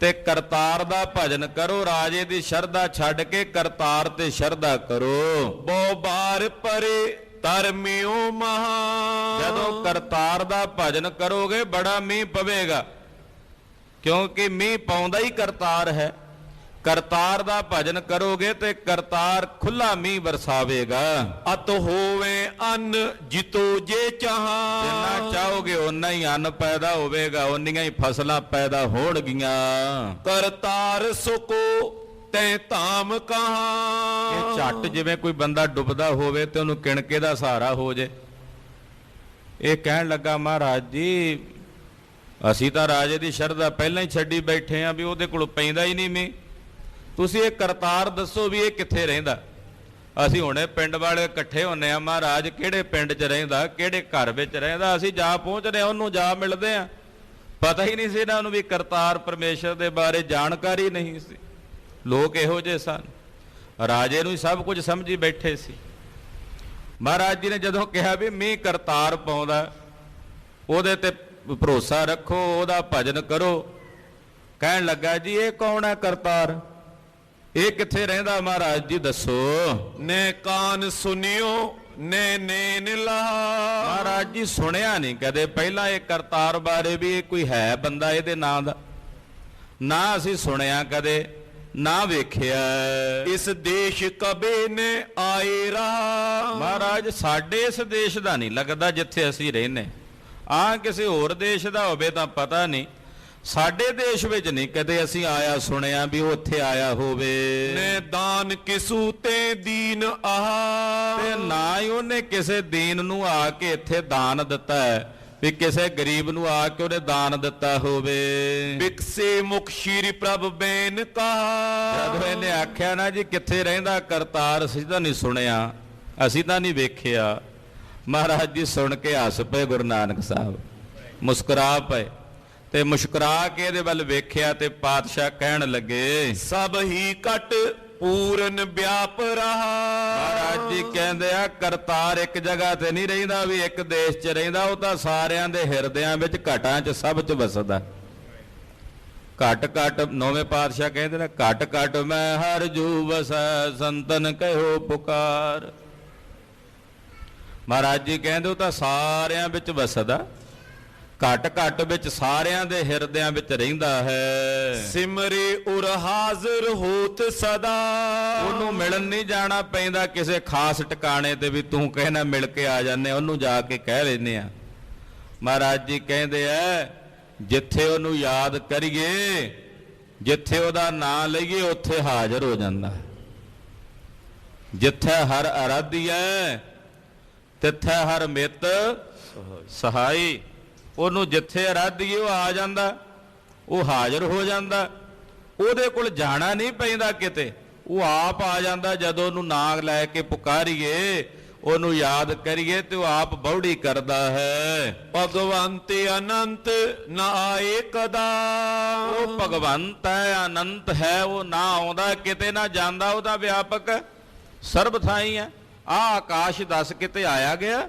ਤੇ ਕਰਤਾਰ ਦਾ ਭਜਨ ਕਰੋ, ਰਾਜੇ ਦੀ ਸ਼ਰਧਾ ਛੱਡ ਕੇ ਕਰਤਾਰ ਤੇ ਸ਼ਰਧਾ ਕਰੋ। ਬਹੁ ਬਾਰ ਪਰੇ ਧਰਮਿਓ ਮਹਾ। ਜਦੋਂ ਕਰਤਾਰ ਦਾ ਭਜਨ ਕਰੋਗੇ ਬੜਾ ਮੀਂਹ ਪਵੇਗਾ, ਕਿਉਂਕਿ ਮੀਂਹ ਪਾਉਂਦਾ ਹੀ ਕਰਤਾਰ ਹੈ। ਕਰਤਾਰ ਦਾ ਭਜਨ ਕਰੋਗੇ ਤੇ ਕਰਤਾਰ ਖੁੱਲਾ ਮੀਂਹ ਵਰਸਾਵੇਗਾ। ਅਤ ਹੋਵੇ ਅੰਨ ਜਿਤੋ ਜੇ ਚਾਹਾਂ। ਜਿੰਨਾ ਚਾਹੋਗੇ ਓਨਾ ਹੀ ਅੰਨ ਪੈਦਾ ਹੋਵੇਗਾ, ਓਨੀਆਂ ਹੀ ਫਸਲਾਂ ਪੈਦਾ ਹੋਣਗੀਆਂ। ਕਰਤਾਰ ਸੁਕੋ ਤੈ ਧਾਮ ਕਹਾਂ। ਇਹ ਝੱਟ ਜਿਵੇਂ ਕੋਈ ਬੰਦਾ ਡੁੱਬਦਾ ਹੋਵੇ ਤੇ ਉਹਨੂੰ ਕਿਣਕੇ ਦਾ ਸਹਾਰਾ ਹੋ ਜੇ। ਇਹ ਕਹਿਣ ਲੱਗਾ, ਮਹਾਰਾਜ ਜੀ ਅਸੀਂ ਤਾਂ ਰਾਜੇ ਦੀ ਸ਼ਰਧਾ ਪਹਿਲਾਂ ਹੀ ਛੱਡੀ ਬੈਠੇ ਆ ਵੀ ਉਹਦੇ ਕੋਲ ਪੈਂਦਾ ਹੀ ਨਹੀਂ ਮੀਂਹ। ਤੁਸੀਂ ਇਹ ਕਰਤਾਰ ਦੱਸੋ ਵੀ ਇਹ ਕਿੱਥੇ ਰਹਿੰਦਾ। ਅਸੀਂ ਹੁਣੇ ਪਿੰਡ ਵਾਲੇ ਇਕੱਠੇ ਹੁੰਨੇ ਆ, ਮਹਾਰਾਜ ਕਿਹੜੇ ਪਿੰਡ 'ਚ ਰਹਿੰਦਾ, ਕਿਹੜੇ ਘਰ ਵਿੱਚ ਰਹਿੰਦਾ, ਅਸੀਂ ਜਾ ਪਹੁੰਚਦੇ ਆ, ਉਹਨੂੰ ਜਾ ਮਿਲਦੇ ਆ। ਪਤਾ ਹੀ ਨਹੀਂ ਸੀ ਇਹਨਾਂ ਨੂੰ ਵੀ ਕਰਤਾਰ ਪਰਮੇਸ਼ਰ ਦੇ ਬਾਰੇ ਜਾਣਕਾਰੀ ਨਹੀਂ ਸੀ। ਲੋਕ ਇਹੋ ਜਿਹੇ ਸਨ, ਰਾਜੇ ਨੂੰ ਹੀ ਸਭ ਕੁਝ ਸਮਝੀ ਬੈਠੇ ਸੀ। ਮਹਾਰਾਜ ਜੀ ਨੇ ਜਦੋਂ ਕਿਹਾ ਵੀ ਮੀਂਹ ਕਰਤਾਰ ਪਾਉਂਦਾ, ਉਹਦੇ ਤੇ ਭਰੋਸਾ ਰੱਖੋ, ਉਹਦਾ ਭਜਨ ਕਰੋ। ਕਹਿਣ ਲੱਗਾ, ਜੀ ਇਹ ਕੌਣ ਹੈ ਕਰਤਾਰ, ਇਹ ਕਿੱਥੇ ਰਹਿੰਦਾ ਮਹਾਰਾਜ ਜੀ ਦੱਸੋ। ਨੇ ਕਾਨ ਸੁਨਿਓ ਨੇ ਨੈਣ ਲਾ। ਮਹਾਰਾਜ ਜੀ ਸੁਣਿਆ ਨਹੀਂ ਕਦੇ ਪਹਿਲਾਂ ਇਹ ਕਰਤਾਰ ਬਾਰੇ ਵੀ ਇਹ ਕੋਈ ਹੈ ਬੰਦਾ ਇਹਦੇ ਨਾਂ ਦਾ, ਨਾ ਅਸੀਂ ਸੁਣਿਆ ਕਦੇ, ਨਾ ਵੇਖਿਆ। ਇਸ ਦੇਸ਼ ਕਬੇ ਨੇ ਆਏ ਰਹਾ। ਮਹਾਰਾਜ ਸਾਡੇ ਇਸ ਦੇਸ਼ ਦਾ ਨਹੀਂ ਲੱਗਦਾ ਜਿੱਥੇ ਅਸੀਂ ਰਹਿੰਦੇ, ਆ ਕਿਸੇ ਹੋਰ ਦੇਸ਼ ਦਾ ਹੋਵੇ ਤਾਂ ਪਤਾ ਨਹੀਂ। ਸਾਡੇ ਦੇਸ਼ ਵਿੱਚ ਨਹੀਂ ਕਦੇ ਅਸੀਂ ਆਇਆ ਸੁਣਿਆ ਵੀ ਉਹ ਉੱਥੇ ਆਇਆ ਹੋਵੇ। ਨੇ ਦਾਨ ਕਿਸੂ ਤੇ ਦੀਨ ਆਹ, ਤੇ ਨਾ ਹੀ ਉਹਨੇ ਕਿਸੇ ਦੀਨ ਨੂੰ ਆ ਕੇ ਇੱਥੇ ਦਾਨ ਦਿੱਤਾ ਹੈ ਵੀ ਕਿਸੇ ਗਰੀਬ ਨੂੰ ਆ ਕੇ ਉਹਨੇ ਦਾਨ ਦਿੱਤਾ ਹੋਵੇ। ਬਿਕਸੇ ਮੁਖ ਸ਼੍ਰੀ ਪ੍ਰਭ ਬੈਨ ਕਹਾ, ਜਦੋਂ ਇਹਨੇ ਆਖਿਆ ਨਾ ਜੀ ਕਿੱਥੇ ਰਹਿੰਦਾ ਕਰਤਾਰ, ਅਸੀਂ ਤਾਂ ਨਹੀਂ ਸੁਣਿਆ, ਅਸੀਂ ਤਾਂ ਨਹੀਂ ਵੇਖਿਆ। ਮਹਾਰਾਜ ਜੀ ਸੁਣ ਕੇ ਹੱਸ ਪਏ ਗੁਰੂ ਨਾਨਕ ਸਾਹਿਬ, ਮੁਸਕਰਾ ਪਏ ਤੇ ਮੁਸਕਰਾ ਕੇ ਇਹਦੇ ਵੱਲ ਵੇਖਿਆ ਤੇ ਪਾਤਸ਼ਾਹ ਕਹਿਣ ਲੱਗੇ ਸਭ ਹੀ ਘਟ ਪੂਰਨ ਵਿਆਪ ਰਹਾ। ਮਹਾਰਾਜ ਜੀ ਕਹਿੰਦੇ ਆ ਕਰਤਾਰ ਇੱਕ ਜਗ੍ਹਾ ਤੇ ਨਹੀਂ ਰਹਿੰਦਾ ਵੀ ਇੱਕ ਦੇਸ਼ 'ਚ ਰਹਿੰਦਾ, ਉਹ ਤਾਂ ਸਾਰਿਆਂ ਦੇ ਹਿਰਦਿਆਂ ਵਿੱਚ ਘਟਾਂ 'ਚ ਸਭ 'ਚ ਵਸਦਾ। ਘਟ ਘਟ ਨੌਵੇਂ ਪਾਤਸ਼ਾਹ ਕਹਿੰਦੇ ਨੇ ਘਟ ਘਟ ਮੈਂ ਹਰ ਜੂ ਵਸੈ ਸੰਤਨ ਕਹਿਓ ਪੁਕਾਰ। ਮਹਾਰਾਜ ਜੀ ਕਹਿੰਦੇ ਉਹ ਤਾਂ ਸਾਰਿਆਂ ਵਿੱਚ ਵਸਦਾ, ਘਟ ਘਟ ਵਿੱਚ ਸਾਰਿਆਂ ਦੇ ਹਿਰਦਿਆਂ ਵਿੱਚ ਰਹਿੰਦਾ ਹੈ। ਸਿਮਰੇ ਉਰ ਹਾਜ਼ਰ ਹੋਤ ਸਦਾ, ਉਹਨੂੰ ਮਿਲਣ ਨਹੀਂ ਜਾਣਾ ਪੈਂਦਾ ਕਿਸੇ ਖਾਸ ਟਿਕਾਣੇ ਤੇ ਵੀ ਤੂੰ ਕਹਿਣਾ ਮਿਲ ਕੇ ਆ ਜਾਂਦੇ, ਉਹਨੂੰ ਜਾ ਕੇ ਕਹਿ ਲੈਨੇ ਆ। ਮਹਾਰਾਜ ਜੀ ਕਹਿੰਦੇ ਐ ਜਿੱਥੇ ਉਹਨੂੰ ਯਾਦ ਕਰੀਏ, ਜਿੱਥੇ ਉਹਦਾ ਨਾਂ ਲਈਏ ਉੱਥੇ ਹਾਜ਼ਰ ਹੋ ਜਾਂਦਾ। ਜਿੱਥੇ ਹਰ ਅਰਾਧੀਐ ਤਿੱਥੇ ਹਰ ਮਿੱਤ ਸਹਾਈ। ਉਹਨੂੰ ਜਿੱਥੇ ਅਰਾਧੀਏ ਉਹ ਆ ਜਾਂਦਾ, ਉਹ ਹਾਜ਼ਰ ਹੋ ਜਾਂਦਾ। ਉਹਦੇ ਕੋਲ ਜਾਣਾ ਨਹੀਂ ਪੈਂਦਾ ਕਿਤੇ, ਉਹ ਆਪ ਆ ਜਾਂਦਾ। ਜਦੋਂ ਉਹਨੂੰ ਨਾਂ ਲੈ ਕੇ ਪੁਕਾਰੀਏ, ਉਹਨੂੰ ਯਾਦ ਕਰੀਏ ਤੇ ਉਹ ਆਪ ਬੌੜੀ ਕਰਦਾ ਹੈ। ਭਗਵੰਤ ਅਨੰਤ ਨਾ ਆਏ ਕਦਾ, ਉਹ ਭਗਵੰਤ ਹੈ, ਅਨੰਤ ਹੈ, ਉਹ ਨਾ ਆਉਂਦਾ ਕਿਤੇ ਨਾ ਜਾਂਦਾ, ਉਹਦਾ ਵਿਆਪਕ ਸਰਬ ਥਾਈ ਹੈ। ਆਹ ਆਕਾਸ਼ ਦੱਸ ਕਿਤੇ ਆਇਆ ਗਿਆ?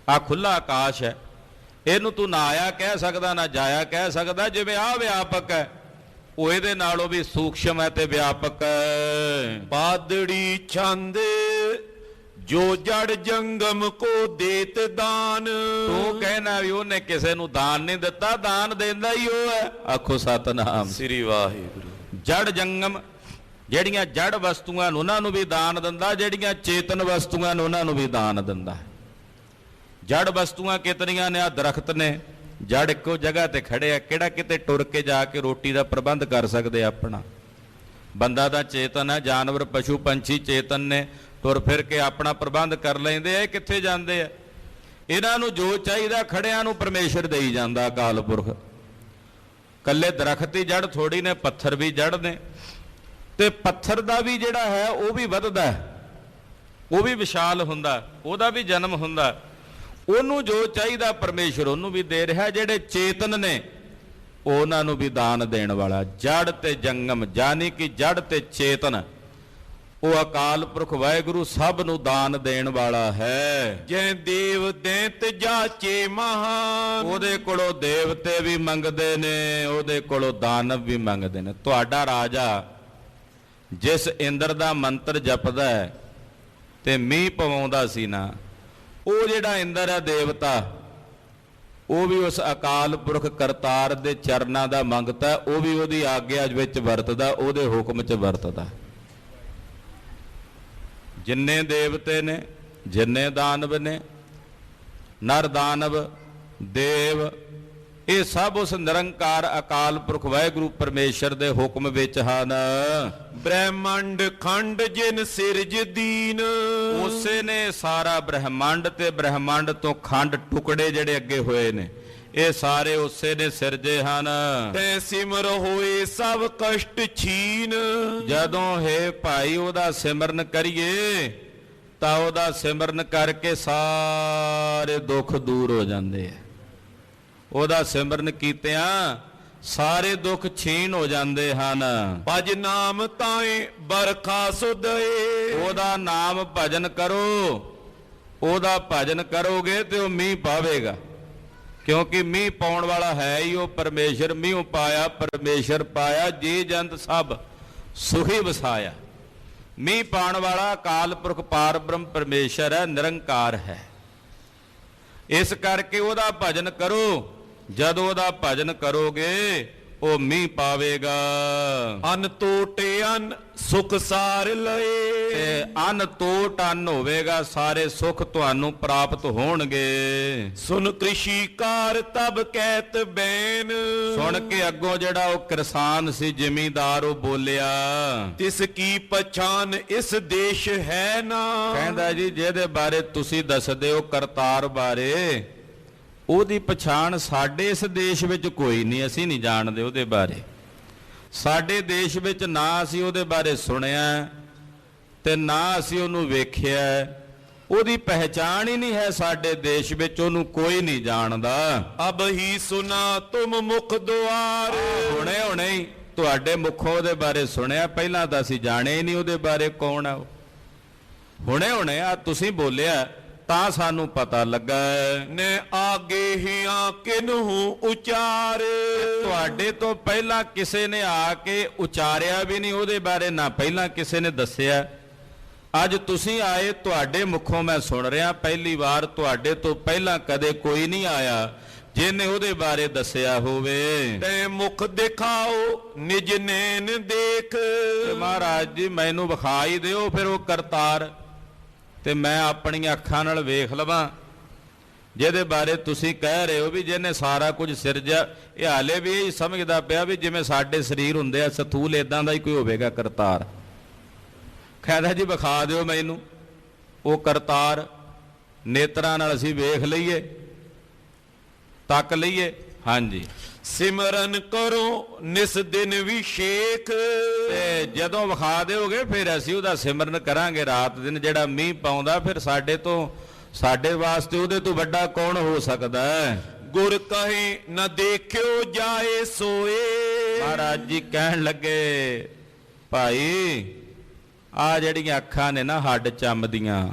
ਆਹ ਖੁੱਲਾ ਆਕਾਸ਼ ਹੈ, ਇਹਨੂੰ ਤੂੰ ਨਾ ਆਇਆ ਕਹਿ ਸਕਦਾ ਨਾ ਜਾਇਆ ਕਹਿ ਸਕਦਾ। ਜਿਵੇਂ ਆਹ ਵਿਆਪਕ ਹੈ, ਉਹ ਇਹਦੇ ਨਾਲੋਂ ਵੀ ਸੂਖਸ਼ਮ ਹੈ ਤੇ ਵਿਆਪਕ ਹੈ। ਬਾਦੜੀ ਛੰਦ ਜੋ ਜੜ ਜੰਗਮ ਕੋ ਦੇਤ ਦਾਨ, ਤੂੰ ਕਹਿਣਾ ਵੀ ਉਹਨੇ ਕਿਸੇ ਨੂੰ ਦਾਨ ਨਹੀਂ ਦਿੱਤਾ, ਦਾਨ ਦਿੰਦਾ ਹੀ ਉਹ ਹੈ। ਆਖੋ ਸਤਨਾਮ ਸ੍ਰੀ ਵਾਹਿਗੁਰੂ। ਜੜ ਜੰਗਮ, ਜਿਹੜੀਆਂ ਜੜ ਵਸਤੂਆਂ ਨੂੰ ਉਹਨਾਂ ਨੂੰ ਵੀ ਦਾਨ ਦਿੰਦਾ, ਜਿਹੜੀਆਂ ਚੇਤਨ ਵਸਤੂਆਂ ਨੂੰ ਉਹਨਾਂ ਨੂੰ ਵੀ ਦਾਨ ਦਿੰਦਾ। ਜੜ ਵਸਤੂਆਂ ਕਿਤਨੀਆਂ ਨੇ? ਆ ਦਰਖਤ ਨੇ, ਜੜ ਇੱਕੋ ਜਗ੍ਹਾ ਤੇ ਖੜੇ ਆ, ਕਿਹੜਾ ਕਿਤੇ ਟੁਰ ਕੇ ਜਾ ਕੇ ਰੋਟੀ ਦਾ ਪ੍ਰਬੰਧ ਕਰ ਸਕਦੇ ਆਪਣਾ? ਬੰਦਾ ਤਾਂ ਚੇਤਨ ਹੈ, ਜਾਨਵਰ ਪਸ਼ੂ ਪੰਛੀ ਚੇਤਨ ਨੇ, ਤੁਰ ਫਿਰ ਕੇ ਆਪਣਾ ਪ੍ਰਬੰਧ ਕਰ ਲੈਂਦੇ ਆ। ਕਿੱਥੇ ਜਾਂਦੇ ਆ? ਇਹਨਾਂ ਨੂੰ ਜੋ ਚਾਹੀਦਾ ਖੜਿਆਂ ਨੂੰ ਪਰਮੇਸ਼ਰ ਦੇਈ ਜਾਂਦਾ ਅਕਾਲ ਪੁਰਖ। ਕੱਲੇ ਦਰਖਤ ਦੀ ਜੜ ਥੋੜੀ ਨੇ, ਪੱਥਰ ਵੀ ਜੜ ਨੇ, ਤੇ ਪੱਥਰ ਦਾ ਵੀ ਜਿਹੜਾ ਹੈ ਉਹ ਵੀ ਵੱਧਦਾ, ਉਹ ਵੀ ਵਿਸ਼ਾਲ ਹੁੰਦਾ, ਉਹਦਾ ਵੀ ਜਨਮ ਹੁੰਦਾ। ਉਹਨੂੰ ਜੋ ਚਾਹੀਦਾ ਪਰਮੇਸ਼ਰ ਉਹਨੂੰ ਵੀ ਦੇ ਰਿਹਾ। ਜਿਹੜੇ ਚੇਤਨ ਨੇ ਉਹਨਾਂ ਨੂੰ ਵੀ ਦਾਨ ਦੇਣ ਵਾਲਾ। ਜੜ ਤੇ ਜੰਗਮ ਜਾਨੀ ਕਿ ਜੜ ਤੇ ਚੇਤਨ, ਉਹ ਅਕਾਲ ਪੁਰਖ ਵਾਹਿਗੁਰੂ ਸਭ ਨੂੰ ਦਾਨ ਦੇਣ ਵਾਲਾ ਹੈ। ਜੈ ਦੇਵ ਦੈਂਤ ਜਾਚੇ ਮਹਾਨ, ਉਹਦੇ ਕੋਲੋਂ ਦੇਵਤੇ ਵੀ ਮੰਗਦੇ ਨੇ, ਉਹਦੇ ਕੋਲੋਂ ਦਾਨਵ ਵੀ ਮੰਗਦੇ ਨੇ। ਤੁਹਾਡਾ ਰਾਜਾ ਜਿਸ ਇੰਦਰ ਦਾ ਮੰਤਰ ਜਪਦਾ ਹੈ ਤੇ ਮੀਂਹ ਪਵਾਉਂਦਾ ਸੀ ਨਾ, ਉਹ ਜਿਹੜਾ ਇੰਦਰ ਹੈ ਦੇਵਤਾ, ਉਹ ਵੀ ਉਸ ਅਕਾਲ ਪੁਰਖ ਕਰਤਾਰ ਦੇ ਚਰਨਾਂ ਦਾ ਮੰਗਤਾ, ਉਹ ਵੀ ਉਹਦੀ ਆਗਿਆ ਵਿੱਚ ਵਰਤਦਾ, ਉਹਦੇ ਹੁਕਮ 'ਚ ਵਰਤਦਾ। ਜਿੰਨੇ ਦੇਵਤੇ ਨੇ, ਜਿੰਨੇ ਦਾਨਵ ਨੇ, ਨਰ ਦਾਨਵ ਦੇਵ, ਇਹ ਸਭ ਉਸ ਨਿਰੰਕਾਰ ਅਕਾਲ ਪੁਰਖ ਵਾਹਿਗੁਰੂ ਪਰਮੇਸ਼ਰ ਦੇ ਹੁਕਮ ਵਿੱਚ ਹਨ। ਬ੍ਰਹਮੰਡ ਖੰਡ ਜਿਨ ਸਿਰਜ ਦੀਨ, ਉਸੇ ਨੇ ਸਾਰਾ ਬ੍ਰਹਮੰਡ ਤੇ ਬ੍ਰਹਮੰਡ ਤੋਂ ਖੰਡ ਟੁਕੜੇ ਜਿਹੜੇ ਅੱਗੇ ਹੋਏ ਨੇ, ਇਹ ਸਾਰੇ ਉਸੇ ਨੇ ਸਿਰਜੇ ਹਨ। ਤੈ ਸਿਮਰ ਹੋਏ ਸਭ ਕਸ਼ਟ ਛੀਨ, ਜਦੋਂ ਹੈ ਭਾਈ ਉਹਦਾ ਸਿਮਰਨ ਕਰੀਏ ਤਾਂ ਉਹਦਾ ਸਿਮਰਨ ਕਰਕੇ ਸਾਰੇ ਦੁੱਖ ਦੂਰ ਹੋ ਜਾਂਦੇ ਆ। ਉਹਦਾ ਸਿਮਰਨ ਕੀਤਿਆਂ ਸਾਰੇ ਦੁੱਖ ਛੀਨ ਹੋ ਜਾਂਦੇ ਹਨ। ਭਜ ਨਾਮ ਤਾਏ ਬਰਖਾ ਸੁਦਏ, ਉਹਦਾ ਨਾਮ ਭਜਨ ਕਰੋ, ਉਹਦਾ ਭਜਨ ਕਰੋਗੇ ਤੇ ਉਹ ਮੀਂਹ ਪਾਵੇਗਾ, ਕਿਉਂਕਿ ਮੀਂਹ ਪਾਉਣ ਵਾਲਾ ਹੈ ਹੀ ਉਹ ਪਰਮੇਸ਼ਰ। ਮੀਂਹ ਪਾਇਆ ਪਰਮੇਸ਼ਰ ਪਾਇਆ, ਜੀ ਜੰਤ ਸਭ ਸੁਖੀ ਵਸਾਇਆ। ਮੀਂਹ ਪਾਉਣ ਵਾਲਾ ਅਕਾਲ ਪੁਰਖ ਪਾਰ ਬ੍ਰਹਮ ਪਰਮੇਸ਼ਰ ਹੈ, ਨਿਰੰਕਾਰ ਹੈ। ਇਸ ਕਰਕੇ ਉਹਦਾ ਭਜਨ ਕਰੋ। ਜਦੋਂ ਉਹਦਾ ਭਜਨ ਕਰੋਗੇ ਉਹ ਮੀਂਹ ਪਾਵੇਗਾ। ਅਨ ਟੋਟੇ ਅਨ ਸੁਖ ਸਾਰ ਲਏ। ਤੇ ਅੰਨ ਤੋਟ ਅੰਨ ਹੋਵੇਗਾ, ਸਾਰੇ ਸੁੱਖ ਤੁਹਾਨੂੰ ਪ੍ਰਾਪਤ ਹੋਣਗੇ। ਸੁਨ ਕ੍ਰਿਸ਼ੀ ਕਾਰ ਤਬ ਕਹਿਤ ਬੈਨ। ਸੁਣ ਕੇ ਅੱਗੋਂ ਜਿਹੜਾ ਉਹ ਕਿਸਾਨ ਸੀ, ਜ਼ਿਮੀਂਦਾਰ, ਉਹ ਬੋਲਿਆ, ਤਿਸ ਕੀ ਪਛਾਨ ਇਸ ਦੇਸ਼ ਹੈ ਨਾ। ਕਹਿੰਦਾ ਜੀ ਜਿਹਦੇ ਬਾਰੇ ਤੁਸੀਂ ਦੱਸਦੇ ਹੋ ਕਰਤਾਰ ਬਾਰੇ, ਉਹਦੀ ਪਛਾਣ ਸਾਡੇ ਇਸ ਦੇਸ਼ ਵਿੱਚ ਕੋਈ ਨਹੀਂ, ਅਸੀਂ ਨਹੀਂ ਜਾਣਦੇ ਉਹਦੇ ਬਾਰੇ। ਸਾਡੇ ਦੇਸ਼ ਵਿੱਚ ਨਾ ਅਸੀਂ ਉਹਦੇ ਬਾਰੇ ਸੁਣਿਆ ਤੇ ਨਾ ਅਸੀਂ ਉਹਨੂੰ ਵੇਖਿਆ, ਉਹਦੀ ਪਹਿਚਾਣ ਹੀ ਨਹੀਂ ਹੈ ਸਾਡੇ ਦੇਸ਼ ਵਿੱਚ, ਉਹਨੂੰ ਕੋਈ ਨਹੀਂ ਜਾਣਦਾ। ਅਬ ਹੀ ਸੁਨਾ ਤੁਮ ਮੁਖ ਦੁਆਰ। ਹੁਣੇ ਹੁਣੇ ਹੀ ਤੁਹਾਡੇ ਮੁਖੋਂ ਉਹਦੇ ਬਾਰੇ ਸੁਣਿਆ, ਪਹਿਲਾਂ ਤਾਂ ਅਸੀਂ ਜਾਣੇ ਹੀ ਨਹੀਂ ਉਹਦੇ ਬਾਰੇ ਕੌਣ ਹੈ ਉਹ। ਹੁਣੇ ਹੁਣੇ ਆ ਤੁਸੀਂ ਬੋਲਿਆ ਤਾਂ ਸਾਨੂੰ ਪਤਾ ਲੱਗਾ। ਨੇ ਆਗੇ ਹਿਆਂ ਕਿਨਹੂ ਉਚਾਰ। ਤੁਹਾਡੇ ਤੋਂ ਪਹਿਲਾਂ ਕਿਸੇ ਨੇ ਆ ਕੇ ਉਚਾਰਿਆ ਵੀ ਨਹੀਂ ਉਹਦੇ ਬਾਰੇ, ਨਾ ਪਹਿਲਾਂ ਕਿਸੇ ਨੇ ਦੱਸਿਆ। ਅੱਜ ਤੁਸੀਂ ਆਏ, ਤੁਹਾਡੇ ਮੁਖੋਂ ਮੈਂ ਸੁਣ ਰਿਹਾ ਪਹਿਲੀ ਵਾਰ, ਤੁਹਾਡੇ ਤੋਂ ਪਹਿਲਾਂ ਕਦੇ ਕੋਈ ਨਹੀਂ ਆਇਆ ਜਿਹਨੇ ਉਹਦੇ ਬਾਰੇ ਦੱਸਿਆ ਹੋਵੇ। ਤੇ ਮੁਖ ਦਿਖਾਓ ਨਿਜ ਨੈਣ ਦੇਖ। ਮਹਾਰਾਜ ਜੀ ਮੈਨੂੰ ਵਿਖਾ ਹੀ ਦਿਓ ਫਿਰ ਉਹ ਕਰਤਾਰ, ਤੇ ਮੈਂ ਆਪਣੀਆਂ ਅੱਖਾਂ ਨਾਲ ਵੇਖ ਲਵਾਂ ਜਿਹਦੇ ਬਾਰੇ ਤੁਸੀਂ ਕਹਿ ਰਹੇ ਹੋ ਵੀ ਜਿਹਨੇ ਸਾਰਾ ਕੁਝ ਸਿਰਜਿਆ। ਇਹ ਹਾਲੇ ਵੀ ਇਹ ਸਮਝਦਾ ਪਿਆ ਵੀ ਜਿਵੇਂ ਸਾਡੇ ਸਰੀਰ ਹੁੰਦੇ ਆ ਸਥੂਲ, ਇਦਾਂ ਦਾ ਹੀ ਕੋਈ ਹੋਵੇਗਾ ਕਰਤਾਰ। ਕਹਿੰਦਾ ਜੀ ਵਿਖਾ ਦਿਓ ਮੈਨੂੰ ਉਹ ਕਰਤਾਰ, ਨੇਤਰਾਂ ਨਾਲ ਅਸੀਂ ਵੇਖ ਲਈਏ, ਤੱਕ ਲਈਏ। ਹਾਂਜੀ, ਸਿਮਰਨ ਕਰੋ ਨਿਸ ਦਿਨ ਵਿਸ਼ੇਖ। ਤੇ ਜਦੋਂ ਵਿਖਾ ਦਿਓਗੇ ਫਿਰ ਅਸੀਂ ਉਹਦਾ ਸਿਮਰਨ ਕਰਾਂਗੇ ਰਾਤ ਦਿਨ। ਜਿਹੜਾ ਮੀਂਹ ਪਾਉਂਦਾ ਫਿਰ ਸਾਡੇ ਵਾਸਤੇ ਉਹਦੇ ਤੋਂ ਵੱਡਾ ਕੌਣ ਹੋ ਸਕਦਾ ਹੈ। ਗੁਰ ਕਹੇ ਨਾ ਦੇਖਿਓ ਜਾਏ ਸੋਏ। ਮਹਾਰਾਜ ਜੀ ਕਹਿਣ ਲੱਗੇ, ਭਾਈ ਆ ਜਿਹੜੀਆਂ ਅੱਖਾਂ ਨੇ ਨਾ ਹੱਡ ਚੰਮਦੀਆਂ,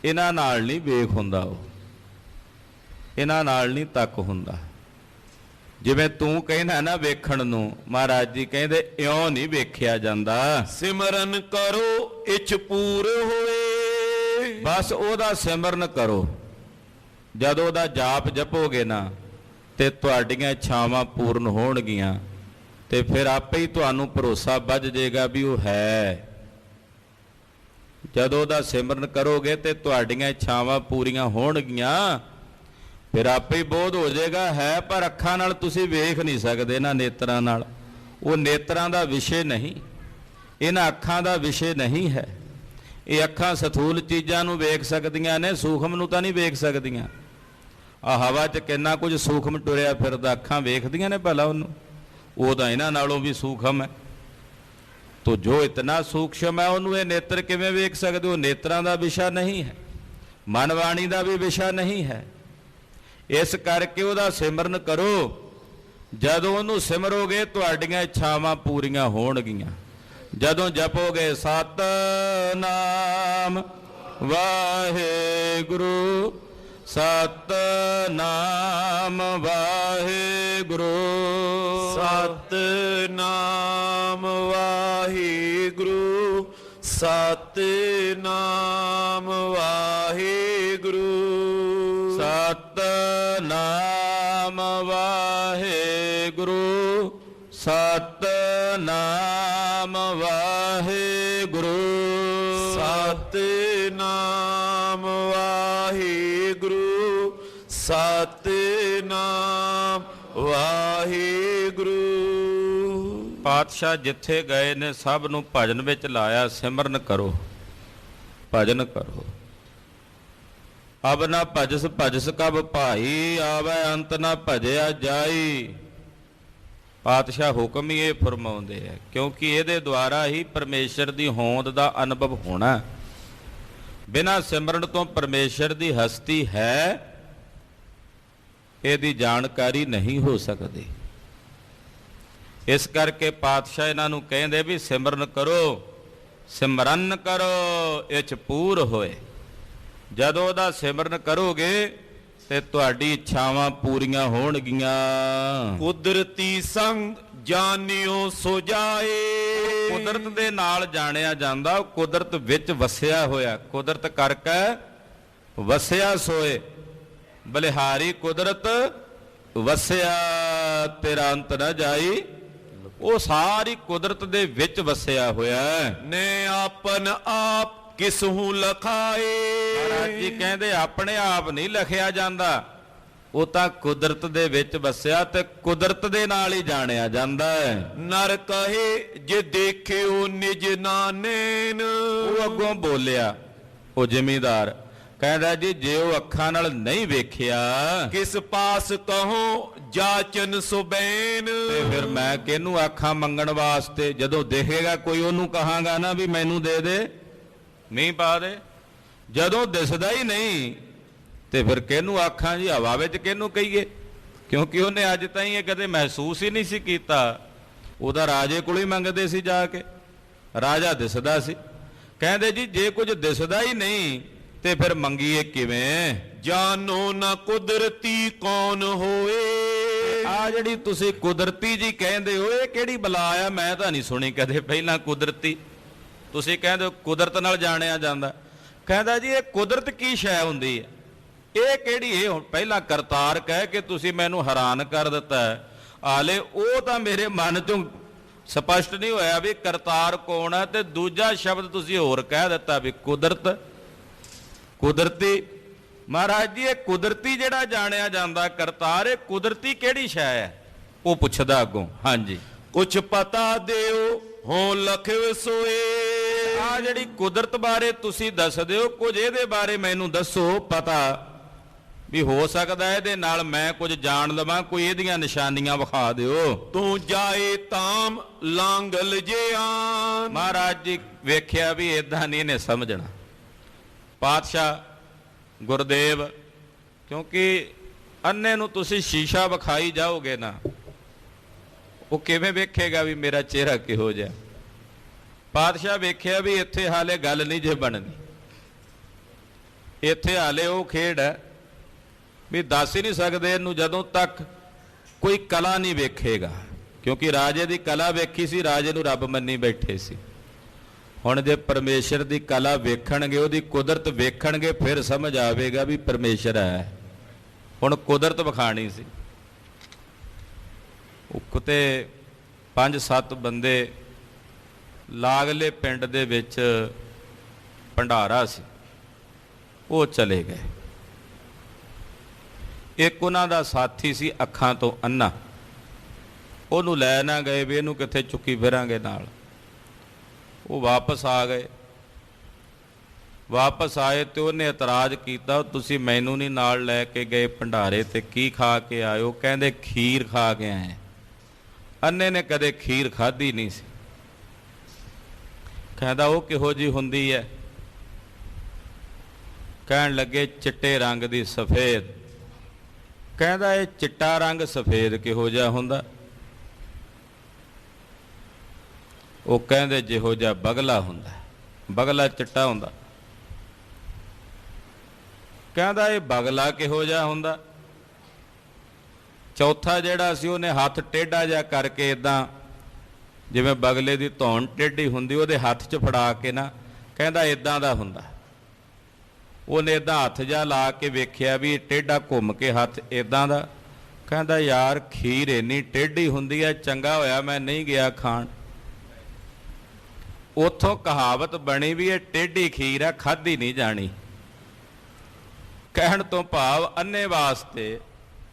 ਇਹਨਾਂ ਨਾਲ ਨਹੀਂ ਵੇਖ ਹੁੰਦਾ, ਉਹ ਇਹਨਾਂ ਨਾਲ ਨਹੀਂ ਤੱਕ ਹੁੰਦਾ। ਜਿਵੇਂ ਤੂੰ ਕਹਿੰਦਾ ਨਾ ਵੇਖਣ ਨੂੰ, ਮਹਾਰਾਜ ਜੀ ਕਹਿੰਦੇ ਇਉਂ ਨਹੀਂ ਵੇਖਿਆ ਜਾਂਦਾ। ਸਿਮਰਨ ਕਰੋ ਇਛ ਪੂਰ ਹੋਏ। ਬਸ ਉਹਦਾ ਸਿਮਰਨ ਕਰੋ, ਜਦੋਂ ਉਹਦਾ ਜਾਪ ਜਪੋਗੇ ਨਾ ਤੇ ਤੁਹਾਡੀਆਂ ਇੱਛਾਵਾਂ ਪੂਰਨ ਹੋਣਗੀਆਂ, ਤੇ ਫਿਰ ਆਪੇ ਹੀ ਤੁਹਾਨੂੰ ਭਰੋਸਾ ਵੱਜ ਜਾਏਗਾ ਵੀ ਉਹ ਹੈ। ਜਦੋਂ ਉਹਦਾ ਸਿਮਰਨ ਕਰੋਗੇ ਤੇ ਤੁਹਾਡੀਆਂ ਇੱਛਾਵਾਂ ਪੂਰੀਆਂ ਹੋਣਗੀਆਂ, ਫਿਰ ਆਪੇ ਹੀ ਬੋਧ ਹੋ ਜਾਏਗਾ ਹੈ, ਪਰ ਅੱਖਾਂ ਨਾਲ ਤੁਸੀਂ ਵੇਖ ਨਹੀਂ ਸਕਦੇ ਨਾ ਨੇਤਰਾਂ ਨਾਲ। ਉਹ ਨੇਤਰਾਂ ਦਾ ਵਿਸ਼ੇ ਨਹੀਂ, ਇਹਨਾਂ ਅੱਖਾਂ ਦਾ ਵਿਸ਼ੇ ਨਹੀਂ ਹੈ। ਇਹ ਅੱਖਾਂ ਸਥੂਲ ਚੀਜ਼ਾਂ ਨੂੰ ਵੇਖ ਸਕਦੀਆਂ ਨੇ, ਸੂਖਮ ਨੂੰ ਤਾਂ ਨਹੀਂ ਵੇਖ ਸਕਦੀਆਂ। ਆ ਹਵਾ 'ਚ ਕਿੰਨਾ ਕੁਝ ਸੂਖਮ ਟੁਰਿਆ ਫਿਰਦਾ, ਅੱਖਾਂ ਵੇਖਦੀਆਂ ਨੇ ਭਲਾ ਉਹਨੂੰ? ਉਹ ਤਾਂ ਇਹਨਾਂ ਨਾਲੋਂ ਵੀ ਸੂਖਮ ਹੈ। ਤੋ ਜੋ ਇਤਨਾ ਸੂਖਮ ਹੈ ਉਹਨੂੰ ਇਹ ਨੇਤਰ ਕਿਵੇਂ ਵੇਖ ਸਕਦੇ? ਉਹ ਨੇਤਰਾਂ ਦਾ ਵਿਸ਼ਾ ਨਹੀਂ ਹੈ, ਮਨ ਬਾਣੀ ਦਾ ਵੀ ਵਿਸ਼ਾ ਨਹੀਂ ਹੈ। ਇਸ ਕਰਕੇ ਉਹਦਾ ਸਿਮਰਨ ਕਰੋ। ਜਦੋਂ ਉਹਨੂੰ ਸਿਮਰੋਗੇ ਤੁਹਾਡੀਆਂ ਇੱਛਾਵਾਂ ਪੂਰੀਆਂ ਹੋਣਗੀਆਂ। ਜਦੋਂ ਜਪੋਗੇ ਸਤਿਨਾਮ ਵਾਹਿਗੁਰੂ, ਸਤਿਨਾਮ ਵਾਹਿਗੁਰੂ, ਸਤਿਨਾਮ ਵਾਹਿਗੁਰੂ, ਸਤਿਨਾਮ ਵਾਹਿਗੁਰੂ, ਸਤਿਨਾਮ ਵਾਹਿਗੁਰੂ, ਸਤਿਨਾਮ ਵਾਹਿਗੁਰੂ, ਸਤਿਨਾਮ ਵਾਹਿਗੁਰੂ, ਸਤਿਨਾਮ ਵਾਹਿਗੁਰੂ। ਪਾਤਸ਼ਾਹ ਜਿੱਥੇ ਗਏ ਨੇ ਸਭ ਨੂੰ ਭਜਨ ਵਿੱਚ ਲਾਇਆ, ਸਿਮਰਨ ਕਰੋ, ਭਜਨ ਕਰੋ। ਅਬ ਨਾ ਭਜਸ ਭਜਸ ਕਬ ਭਾਈ, ਆਵੇ ਅੰਤ ਨਾ ਭਜਿਆ ਜਾਈ। ਪਾਤਸ਼ਾਹ ਹੁਕਮ ਹੀ ਇਹ ਫਰਮਾਉਂਦੇ ਆ, ਕਿਉਂਕਿ ਇਹਦੇ ਦੁਆਰਾ ਹੀ ਪਰਮੇਸ਼ਰ ਦੀ ਹੋਂਦ ਦਾ ਅਨੁਭਵ ਹੋਣਾ। ਬਿਨਾਂ ਸਿਮਰਨ ਤੋਂ ਪਰਮੇਸ਼ਰ ਦੀ ਹਸਤੀ ਹੈ ਇਹਦੀ ਜਾਣਕਾਰੀ ਨਹੀਂ ਹੋ ਸਕਦੀ। ਇਸ ਕਰਕੇ ਪਾਤਸ਼ਾਹ ਇਹਨਾਂ ਨੂੰ ਕਹਿੰਦੇ ਵੀ ਸਿਮਰਨ ਕਰੋ, ਸਿਮਰਨ ਕਰੋ ਇਚ ਪੂਰ ਹੋਏ। ਜਦੋਂ ਉਹਦਾ ਸਿਮਰਨ ਕਰੋਗੇ ਤੇ ਤੁਹਾਡੀ ਇੱਛਾਵਾਂ ਪੂਰੀਆਂ ਹੋਣਗੀਆਂ। ਕੁਦਰਤੀ ਸੰਗ ਜਾਣਿਓ ਸੋ ਜਾਏ। ਕੁਦਰਤ ਦੇ ਨਾਲ ਜਾਣਿਆ ਜਾਂਦਾ, ਕੁਦਰਤ ਵਿੱਚ ਵਸਿਆ ਹੋਇਆ, ਕੁਦਰਤ ਕਰਕੇ ਵਸਿਆ ਸੋਏ। ਬਲਿਹਾਰੀ ਕੁਦਰਤ ਵਸਿਆ ਤੇਰਾ ਅੰਤ ਨਾ ਜਾਈ। ਉਹ ਸਾਰੀ ਕੁਦਰਤ ਦੇ ਵਿੱਚ ਵਸਿਆ ਹੋਇਆ ਹੈ। ਨੇ ਆਪਨ ਆਪ ਕਿਸਹੂ ਲਖਾਏ। ਮਹਾਰਾਜ ਜੀ ਕਹਿੰਦੇ ਆਪਣੇ ਆਪ ਨਹੀਂ ਲਿਖਿਆ ਜਾਂਦਾ, ਉਹ ਤਾਂ ਕੁਦਰਤ ਦੇ ਵਿੱਚ ਵਸਿਆ ਤੇ ਕੁਦਰਤ ਦੇ ਨਾਲ ਹੀ ਜਾਣਿਆ ਜਾਂਦਾ ਹੈ। ਨਰ ਕਹੇ ਜੇ ਦੇਖਿਓ ਨਿਜ ਨਾਨੇਨ। ਉਹ ਅੱਗੋਂ ਬੋਲਿਆ, ਉਹ ਜ਼ਿਮੀਂਦਾਰ ਕਹਿੰਦਾ ਜੀ ਜੇ ਉਹ ਅੱਖਾਂ ਨਾਲ ਨਹੀਂ ਵੇਖਿਆ ਕਿਸ ਪਾਸ ਕਹੋ ਜਾਚਨ ਸੁਬੈਨ। ਤੇ ਫਿਰ ਮੈਂ ਕਿਹਨੂੰ ਆਖਾਂ ਮੰਗਣ ਵਾਸਤੇ? ਜਦੋਂ ਦੇਖੇਗਾ ਕੋਈ ਉਹਨੂੰ ਕਹਾਂਗਾ ਨਾ ਵੀ ਮੈਨੂੰ ਦੇ ਦੇ, ਨਹੀਂ ਪਾ ਦੇ। ਜਦੋਂ ਦਿਸਦਾ ਹੀ ਨਹੀਂ ਤੇ ਫਿਰ ਕਿਹਨੂੰ ਆਖਾਂ ਜੀ? ਹਵਾ ਵਿੱਚ ਕਿਹਨੂੰ ਕਹੀਏ? ਕਿਉਂਕਿ ਉਹਨੇ ਅੱਜ ਤਾਈਂ ਇਹ ਕਦੇ ਮਹਿਸੂਸ ਹੀ ਨਹੀਂ ਸੀ ਕੀਤਾ। ਉਹਦਾ ਰਾਜੇ ਕੋਲ ਹੀ ਮੰਗਦੇ ਸੀ ਜਾ ਕੇ, ਰਾਜਾ ਦਿਸਦਾ ਸੀ। ਕਹਿੰਦੇ ਜੀ ਜੇ ਕੁਝ ਦਿਸਦਾ ਹੀ ਨਹੀਂ ਤੇ ਫਿਰ ਮੰਗੀਏ ਕਿਵੇਂ? ਜਾਨੋ ਨਾ ਕੁਦਰਤੀ ਕੌਣ ਹੋਏ। ਆ ਜਿਹੜੀ ਤੁਸੀਂ ਕੁਦਰਤੀ ਜੀ ਕਹਿੰਦੇ ਹੋ, ਇਹ ਕਿਹੜੀ ਬਲਾ ਆ? ਮੈਂ ਤਾਂ ਨਹੀਂ ਸੁਣੀ ਕਦੇ ਪਹਿਲਾਂ ਕੁਦਰਤੀ। ਤੁਸੀਂ ਕਹਿੰਦੇ ਹੋ ਕੁਦਰਤ ਨਾਲ ਜਾਣਿਆ ਜਾਂਦਾ। ਕਹਿੰਦਾ ਜੀ ਇਹ ਕੁਦਰਤ ਕੀ ਸ਼ੈ ਹੁੰਦੀ ਹੈ? ਇਹ ਕਿਹੜੀ? ਇਹ ਹੁਣ ਪਹਿਲਾਂ ਕਰਤਾਰ ਕਹਿ ਕੇ ਤੁਸੀਂ ਮੈਨੂੰ ਹੈਰਾਨ ਕਰ ਦਿੱਤਾ ਹੈ। ਆਲੇ ਉਹ ਤਾਂ ਮੇਰੇ ਮਨ ਚੋਂ ਸਪਸ਼ਟ ਨਹੀਂ ਹੋਇਆ ਵੀ ਕਰਤਾਰ ਕੌਣ ਹੈ, ਤੇ ਦੂਜਾ ਸ਼ਬਦ ਤੁਸੀਂ ਹੋਰ ਕਹਿ ਦਿੱਤਾ ਵੀ ਕੁਦਰਤ, ਕੁਦਰਤੀ। ਮਹਾਰਾਜ ਜੀ ਇਹ ਕੁਦਰਤੀ ਜਿਹੜਾ ਜਾਣਿਆ ਜਾਂਦਾ ਕਰਤਾਰ, ਇਹ ਕੁਦਰਤੀ ਕਿਹੜੀ ਸ਼ੈ ਹੈ? ਉਹ ਪੁੱਛਦਾ ਅੱਗੋਂ। ਹਾਂਜੀ, ਕੁਛ ਪਤਾ ਦਿਓ ਹੋ ਲਖਿਓ ਸੋਏ। ਆ ਜਿਹੜੀ ਕੁਦਰਤ ਬਾਰੇ ਤੁਸੀਂ ਦੱਸਦੇ ਹੋ, ਕੁਝ ਇਹਦੇ ਬਾਰੇ ਮੈਨੂੰ ਦੱਸੋ ਪਤਾ ਵੀ ਹੋ ਸਕਦਾ ਇਹਦੇ ਨਾਲ ਮੈਂ ਕੁਝ ਜਾਣ ਲਵਾਂ, ਕੋਈ ਇਹਦੀਆਂ ਨਿਸ਼ਾਨੀਆਂ ਵਿਖਾ ਦਿਓ। ਤੂੰ ਜਾਏ ਤਾਮ ਲਾਂਗਲ ਜੇ ਆਨ। ਮਹਾਰਾਜ ਜੀ ਵੇਖਿਆ ਵੀ ਇਦਾਂ ਨਹੀਂ ਇਹਨੇ ਸਮਝਣਾ। ਪਾਤਸ਼ਾਹ ਗੁਰਦੇਵ, ਕਿਉਂਕਿ ਅੰਨੇ ਨੂੰ ਤੁਸੀਂ ਸ਼ੀਸ਼ਾ ਵਿਖਾਈ ਜਾਓਗੇ ਨਾ, ਉਹ ਕਿਵੇਂ ਵੇਖੇਗਾ ਵੀ ਮੇਰਾ ਚਿਹਰਾ ਕਿਹੋ ਜਿਹਾ? ਪਾਤਸ਼ਾਹ ਵੇਖਿਆ ਵੀ ਇੱਥੇ ਹਾਲੇ ਗੱਲ ਨਹੀਂ ਜੇ ਬਣਨੀ। ਇੱਥੇ ਹਾਲੇ ਉਹ ਖੇਡ ਹੈ ਵੀ ਦੱਸ ਹੀ ਨਹੀਂ ਸਕਦੇ ਇਹਨੂੰ ਜਦੋਂ ਤੱਕ ਕੋਈ ਕਲਾ ਨਹੀਂ ਵੇਖੇਗਾ। ਕਿਉਂਕਿ ਰਾਜੇ ਦੀ ਕਲਾ ਵੇਖੀ ਸੀ, ਰਾਜੇ ਨੂੰ ਰੱਬ ਮੰਨੀ ਬੈਠੇ ਸੀ। ਹੁਣ ਜੇ ਪਰਮੇਸ਼ਰ ਦੀ ਕਲਾ ਵੇਖਣਗੇ, ਉਹਦੀ ਕੁਦਰਤ ਵੇਖਣਗੇ, ਫਿਰ ਸਮਝ ਆਵੇਗਾ ਵੀ ਪਰਮੇਸ਼ਰ ਹੈ। ਹੁਣ ਕੁਦਰਤ ਵਿਖਾਣੀ ਸੀ। ਉਹ ਕਿਤੇ 5-7 ਬੰਦੇ ਲਾਗਲੇ ਪਿੰਡ ਦੇ ਵਿੱਚ ਭੰਡਾਰਾ ਸੀ, ਉਹ ਚਲੇ ਗਏ। ਇੱਕ ਉਹਨਾਂ ਦਾ ਸਾਥੀ ਸੀ ਅੱਖਾਂ ਤੋਂ ਅੰਨਾ, ਉਹਨੂੰ ਲੈ ਨਾ ਗਏ ਵੀ ਇਹਨੂੰ ਕਿੱਥੇ ਚੁੱਕੀ ਫਿਰਾਂਗੇ ਨਾਲ। ਉਹ ਵਾਪਸ ਆ ਗਏ। ਵਾਪਸ ਆਏ ਤੇ ਉਹਨੇ ਇਤਰਾਜ਼ ਕੀਤਾ, ਤੁਸੀਂ ਮੈਨੂੰ ਨਹੀਂ ਨਾਲ ਲੈ ਕੇ ਗਏ ਭੰਡਾਰੇ ਤੇ, ਕੀ ਖਾ ਕੇ ਆਇਓ? ਕਹਿੰਦੇ ਖੀਰ ਖਾ ਕੇ ਆਏ। ਅੰਨੇ ਨੇ ਕਦੇ ਖੀਰ ਖਾਧੀ ਨਹੀਂ ਸੀ। ਕਹਿੰਦਾ ਉਹ ਕਿਹੋ ਜਿਹੀ ਹੁੰਦੀ ਹੈ? ਕਹਿਣ ਲੱਗੇ ਚਿੱਟੇ ਰੰਗ ਦੀ, ਸਫੇਦ। ਕਹਿੰਦਾ ਇਹ ਚਿੱਟਾ ਰੰਗ ਸਫੇਦ ਕਿਹੋ ਜਿਹਾ ਹੁੰਦਾ? ਉਹ ਕਹਿੰਦੇ ਜਿਹੋ ਜਿਹਾ ਬਗਲਾ ਹੁੰਦਾ, ਬਗਲਾ ਚਿੱਟਾ ਹੁੰਦਾ। ਕਹਿੰਦਾ ਇਹ ਬਗਲਾ ਕਿਹੋ ਜਿਹਾ ਹੁੰਦਾ? ਚੌਥਾ ਜਿਹੜਾ ਸੀ ਉਹਨੇ ਹੱਥ ਟੇਢਾ ਜਿਹਾ ਕਰਕੇ ਇਦਾਂ ਜਿਵੇਂ ਬਗਲੇ ਦੀ ਧੌਣ ਟੇਢੀ ਹੁੰਦੀ, ਉਹਦੇ ਹੱਥ 'ਚ ਫੜਾ ਕੇ ਨਾ, ਕਹਿੰਦਾ ਇਦਾਂ ਦਾ ਹੁੰਦਾ। ਉਹਨੇ ਇਦਾਂ ਹੱਥ ਜਿਹਾ ਲਾ ਕੇ ਵੇਖਿਆ ਵੀ ਇਹ ਟੇਢਾ ਘੁੰਮ ਕੇ ਹੱਥ ਇਦਾਂ ਦਾ। ਕਹਿੰਦਾ ਯਾਰ ਖੀਰ ਇੰਨੀ ਟੇਢੀ ਹੁੰਦੀ ਹੈ, ਚੰਗਾ ਹੋਇਆ ਮੈਂ ਨਹੀਂ ਗਿਆ ਖਾਣ। ਉੱਥੋਂ ਕਹਾਵਤ ਬਣੀ ਵੀ ਇਹ ਟੇਢੀ ਖੀਰ ਹੈ, ਖਾਧੀ ਨਹੀਂ ਜਾਣੀ। ਕਹਿਣ ਤੋਂ ਭਾਵ ਅੰਨੇ ਵਾਸਤੇ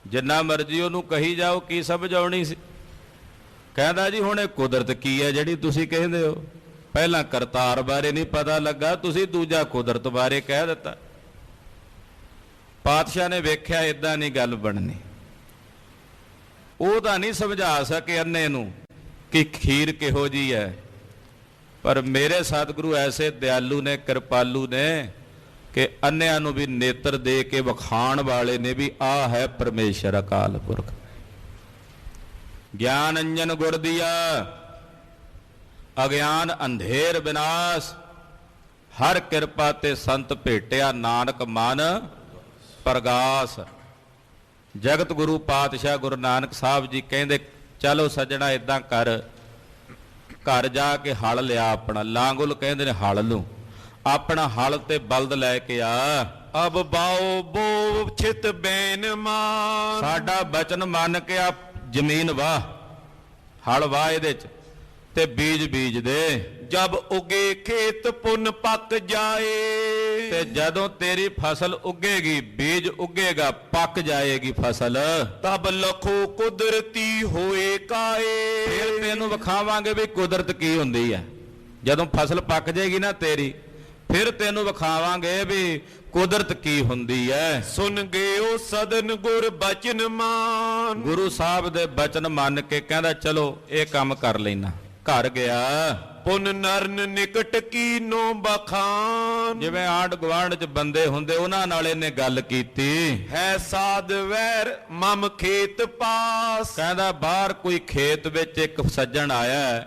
ਜਿੰਨਾ ਮਰਜ਼ੀ ਉਹਨੂੰ ਕਹੀ ਜਾਓ, ਕੀ ਸਮਝ ਆਉਣੀ ਸੀ? ਕਹਿੰਦਾ ਜੀ ਹੁਣ ਇਹ ਕੁਦਰਤ ਕੀ ਹੈ ਜਿਹੜੀ ਤੁਸੀਂ ਕਹਿੰਦੇ ਹੋ? ਪਹਿਲਾਂ ਕਰਤਾਰ ਬਾਰੇ ਨਹੀਂ ਪਤਾ ਲੱਗਾ, ਤੁਸੀਂ ਦੂਜਾ ਕੁਦਰਤ ਬਾਰੇ ਕਹਿ ਦਿੱਤਾ। ਪਾਤਸ਼ਾਹ ਨੇ ਵੇਖਿਆ ਇਦਾਂ ਨਹੀਂ ਗੱਲ ਬਣਨੀ। ਉਹ ਤਾਂ ਨਹੀਂ ਸਮਝਾ ਸਕੇ ਅੰਨੇ ਨੂੰ ਕਿ ਖੀਰ ਕਿਹੋ ਜੀ ਹੈ, ਪਰ ਮੇਰੇ ਸਤਿਗੁਰੂ ਐਸੇ ਦਿਆਲੂ ਨੇ, ਕਿਰਪਾਲੂ ਨੇ ਕਿ ਅੰਨਿਆਂ ਨੂੰ ਵੀ ਨੇਤਰ ਦੇ ਕੇ ਵਿਖਾਣ ਵਾਲੇ ਨੇ ਵੀ ਆਹ ਹੈ ਪਰਮੇਸ਼ਰ ਅਕਾਲ ਪੁਰਖ। ਗਿਆਨ ਅੰਜਨ ਗੁਰ ਦੀਆ, ਅਗਿਆਨ ਅੰਧੇਰ ਵਿਨਾਸ਼। ਹਰ ਕਿਰਪਾ ਤੇ ਸੰਤ ਭੇਟਿਆ, ਨਾਨਕ ਮਨ ਪ੍ਰਗਾਸ। ਜਗਤ ਗੁਰੂ ਪਾਤਸ਼ਾਹ ਗੁਰੂ ਨਾਨਕ ਸਾਹਿਬ ਜੀ ਕਹਿੰਦੇ ਚਲੋ ਸੱਜਣਾ ਇਦਾਂ ਕਰ, ਘਰ ਜਾ ਕੇ ਹਲ ਲਿਆ ਆਪਣਾ। ਲਾਂਗੁਲ ਕਹਿੰਦੇ ਨੇ ਹਲ ਨੂੰ, ਆਪਣਾ ਹਲ ਤੇ ਬਲਦ ਲੈ ਕੇ ਆ। ਅਬ ਬਾਓ ਬੋ ਛਿਤ ਬੈਨ ਮਾਨ। ਸਾਡਾ ਬਚਨ ਮੰਨ ਕੇ ਆ ਜ਼ਮੀਨ ਵਾਹ, ਹਲ ਵਾਹ ਇਹਦੇ 'ਚ ਤੇ ਬੀਜ ਦੇ। ਜਬ ਉਗੇ ਖੇਤ ਪੁੰਨ ਪੱਕ ਜਾਏ। ਤੇ ਜਦੋਂ ਤੇਰੀ ਫਸਲ ਉੱਗੇਗੀ, ਬੀਜ ਉੱਗੇਗਾ, ਪੱਕ ਜਾਏਗੀ ਫਸਲ, ਤਬ ਲਖੋ ਕੁਦਰਤੀ ਹੋਏ ਕਾਏ। ਫਿਰ ਤੈਨੂੰ ਵਿਖਾਵਾਂਗੇ ਵੀ ਕੁਦਰਤ ਕੀ ਹੁੰਦੀ ਹੈ। ਜਦੋਂ ਫਸਲ ਪੱਕ ਜਾਏਗੀ ਨਾ ਤੇਰੀ, ਫਿਰ ਤੈਨੂੰ ਵਿਖਾਵਾਂਗੇ ਵੀ ਕੁਦਰਤ ਕੀ ਹੁੰਦੀ ਹੈ। ਸੁਣ ਗਏ ਉਹ ਸਦਨ ਗੁਰ ਬਚਨ ਮਾਨ। ਗੁਰੂ ਸਾਹਿਬ ਦੇ ਬਚਨ ਮੰਨ ਕੇ ਕਹਿੰਦਾ ਚਲੋ ਇਹ ਕੰਮ ਕਰ ਲੈਣਾ। ਘਰ ਗਿਆ, ਪੁਨ ਨਰਨ ਨਿਕਟ ਕੀਨੋ ਬਖਾਨ। ਜਿਵੇਂ ਆਂਢ ਗੁਆਂਢ ਚ ਬੰਦੇ ਹੁੰਦੇ ਉਹਨਾਂ ਨਾਲ ਇਹਨੇ ਗੱਲ ਕੀਤੀ। ਹੈ ਸਾਧ ਵੈਰ ਮਮ ਖੇਤ ਪਾਸ। ਕਹਿੰਦਾ ਬਾਹਰ ਕੋਈ ਖੇਤ ਵਿੱਚ ਇੱਕ ਸੱਜਣ ਆਇਆ,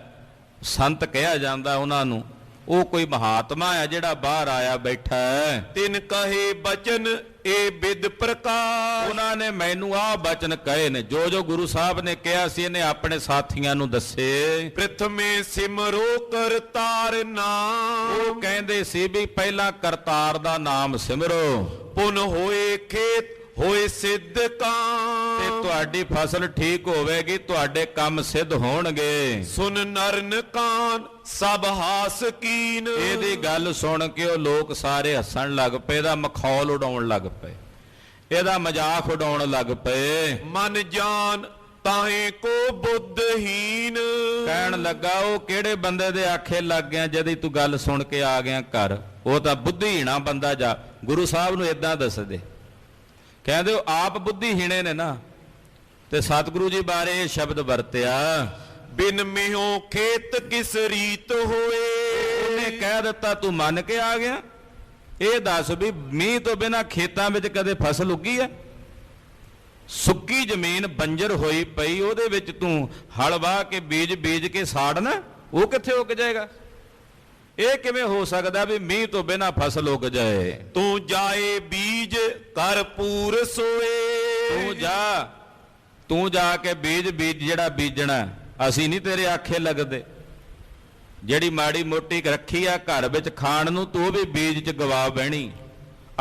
ਸੰਤ ਕਿਹਾ ਜਾਂਦਾ ਉਹਨਾਂ ਨੂੰ, ਉਹ ਕੋਈ ਮਹਾਤਮਾ ਹੈ ਜਿਹੜਾ ਬਾਹਰ ਆਇਆ ਬੈਠਾ ਹੈ। ਤਿਨ ਕਹੇ ਬਚਨ ਇਹ ਬਿਦ ਪ੍ਰਕਾਰ। ਉਹਨਾਂ ਨੇ ਮੈਨੂੰ ਆਹ ਬਚਨ ਕਹੇ ਨੇ, ਜੋ ਜੋ ਗੁਰੂ ਸਾਹਿਬ ਨੇ ਕਿਹਾ ਸੀ ਇਹਨੇ ਆਪਣੇ ਸਾਥੀਆਂ ਨੂੰ ਦੱਸੇ। ਪ੍ਰਥਮੇ ਸਿਮਰੋ ਕਰਤਾਰ ਨਾਮ। ਉਹ ਕਹਿੰਦੇ ਸੀ ਵੀ ਪਹਿਲਾਂ ਕਰਤਾਰ ਦਾ ਨਾਮ ਸਿਮਰੋ, ਪੁਨ ਹੋਏ ਖੇਤ ਹੋਏ ਸਿੱਧ ਕਾਮ। ਤੇ ਤੁਹਾਡੀ ਫਸਲ ਠੀਕ ਹੋਵੇਗੀ, ਤੁਹਾਡੇ ਕੰਮ ਸਿੱਧ ਹੋਣਗੇ। ਸੁਨ ਨਰਨ ਕਾਨ ਸਭ ਹਾਸ ਕੀਨ। ਇਹਦੀ ਗੱਲ ਸੁਣ ਕੇ ਉਹ ਲੋਕ ਸਾਰੇ ਹੱਸਣ ਲੱਗ ਪਏ, ਇਹਦਾ ਮਖੌਲ ਉਡਾਉਣ ਲੱਗ ਪਏ, ਇਹਦਾ ਮਜ਼ਾਕ ਉਡਾਉਣ ਲੱਗ ਪਏ। ਮਨ ਜਾਨ ਤਾਹੇ ਕੋ ਬੁੱਧਹੀਨ। ਕਹਿਣ ਲੱਗਾ ਉਹ ਕਿਹੜੇ ਬੰਦੇ ਦੇ ਆਖੇ ਲੱਗ ਗਿਆ ਜਦੀ ਤੂੰ ਗੱਲ ਸੁਣ ਕੇ ਆ ਗਿਆ ਘਰ, ਉਹ ਤਾਂ ਬੁੱਧੀਹੀਣਾ ਬੰਦਾ। ਜਾ ਗੁਰੂ ਸਾਹਿਬ ਨੂੰ ਏਦਾਂ ਦੱਸਦੇ, ਕਹਿੰਦੇ ਉਹ ਆਪ ਬੁੱਧੀਹੀਣੇ ਨੇ ਨਾ। ਤੇ ਸਤਿਗੁਰੂ ਜੀ ਬਾਰੇ ਇਹ ਸ਼ਬਦ ਵਰਤਿਆ, ਬਿਨ ਮਿਹੋ ਖੇਤ ਕਿਸ ਰੀਤ ਹੋਏ। ਉਹਨੇ ਕਹਿ ਦਿੱਤਾ ਤੂੰ ਮੰਨ ਕੇ ਆ ਗਿਆ। ਇਹ ਦੱਸ ਵੀ ਮੀਂਹ ਤੋਂ ਬਿਨਾਂ ਖੇਤਾਂ ਵਿੱਚ ਕਦੇ ਫਸਲ ਉੱਗੀ ਹੈ? ਸੁੱਕੀ ਜ਼ਮੀਨ ਬੰਜਰ ਹੋਈ ਪਈ, ਉਹਦੇ ਵਿੱਚ ਤੂੰ ਹਲ ਵਾਹ ਕੇ ਬੀਜ ਕੇ ਸਾੜਨਾ, ਉਹ ਕਿੱਥੇ ਉੱਗ ਜਾਏਗਾ? ਇਹ ਕਿਵੇਂ ਹੋ ਸਕਦਾ ਵੀ ਮੀਂਹ ਤੋਂ ਬਿਨਾਂ ਫਸਲ ਉੱਗ ਜਾਏ? ਤੂੰ ਜਾਏ ਬੀਜ ਕਰ ਪੂਰ ਸੋਏ। ਤੂੰ ਜਾ ਕੇ ਬੀਜ ਜਿਹੜਾ ਬੀਜਣਾ, ਅਸੀਂ ਨਹੀਂ ਤੇਰੇ ਆਖੇ ਲੱਗਦੇ। ਜਿਹੜੀ ਮਾੜੀ ਮੋਟੀ ਰੱਖੀ ਆ ਘਰ ਵਿੱਚ ਖਾਣ ਨੂੰ, ਤੂੰ ਵੀ ਬੀਜ 'ਚ ਗਵਾ ਬਹਿਣੀ,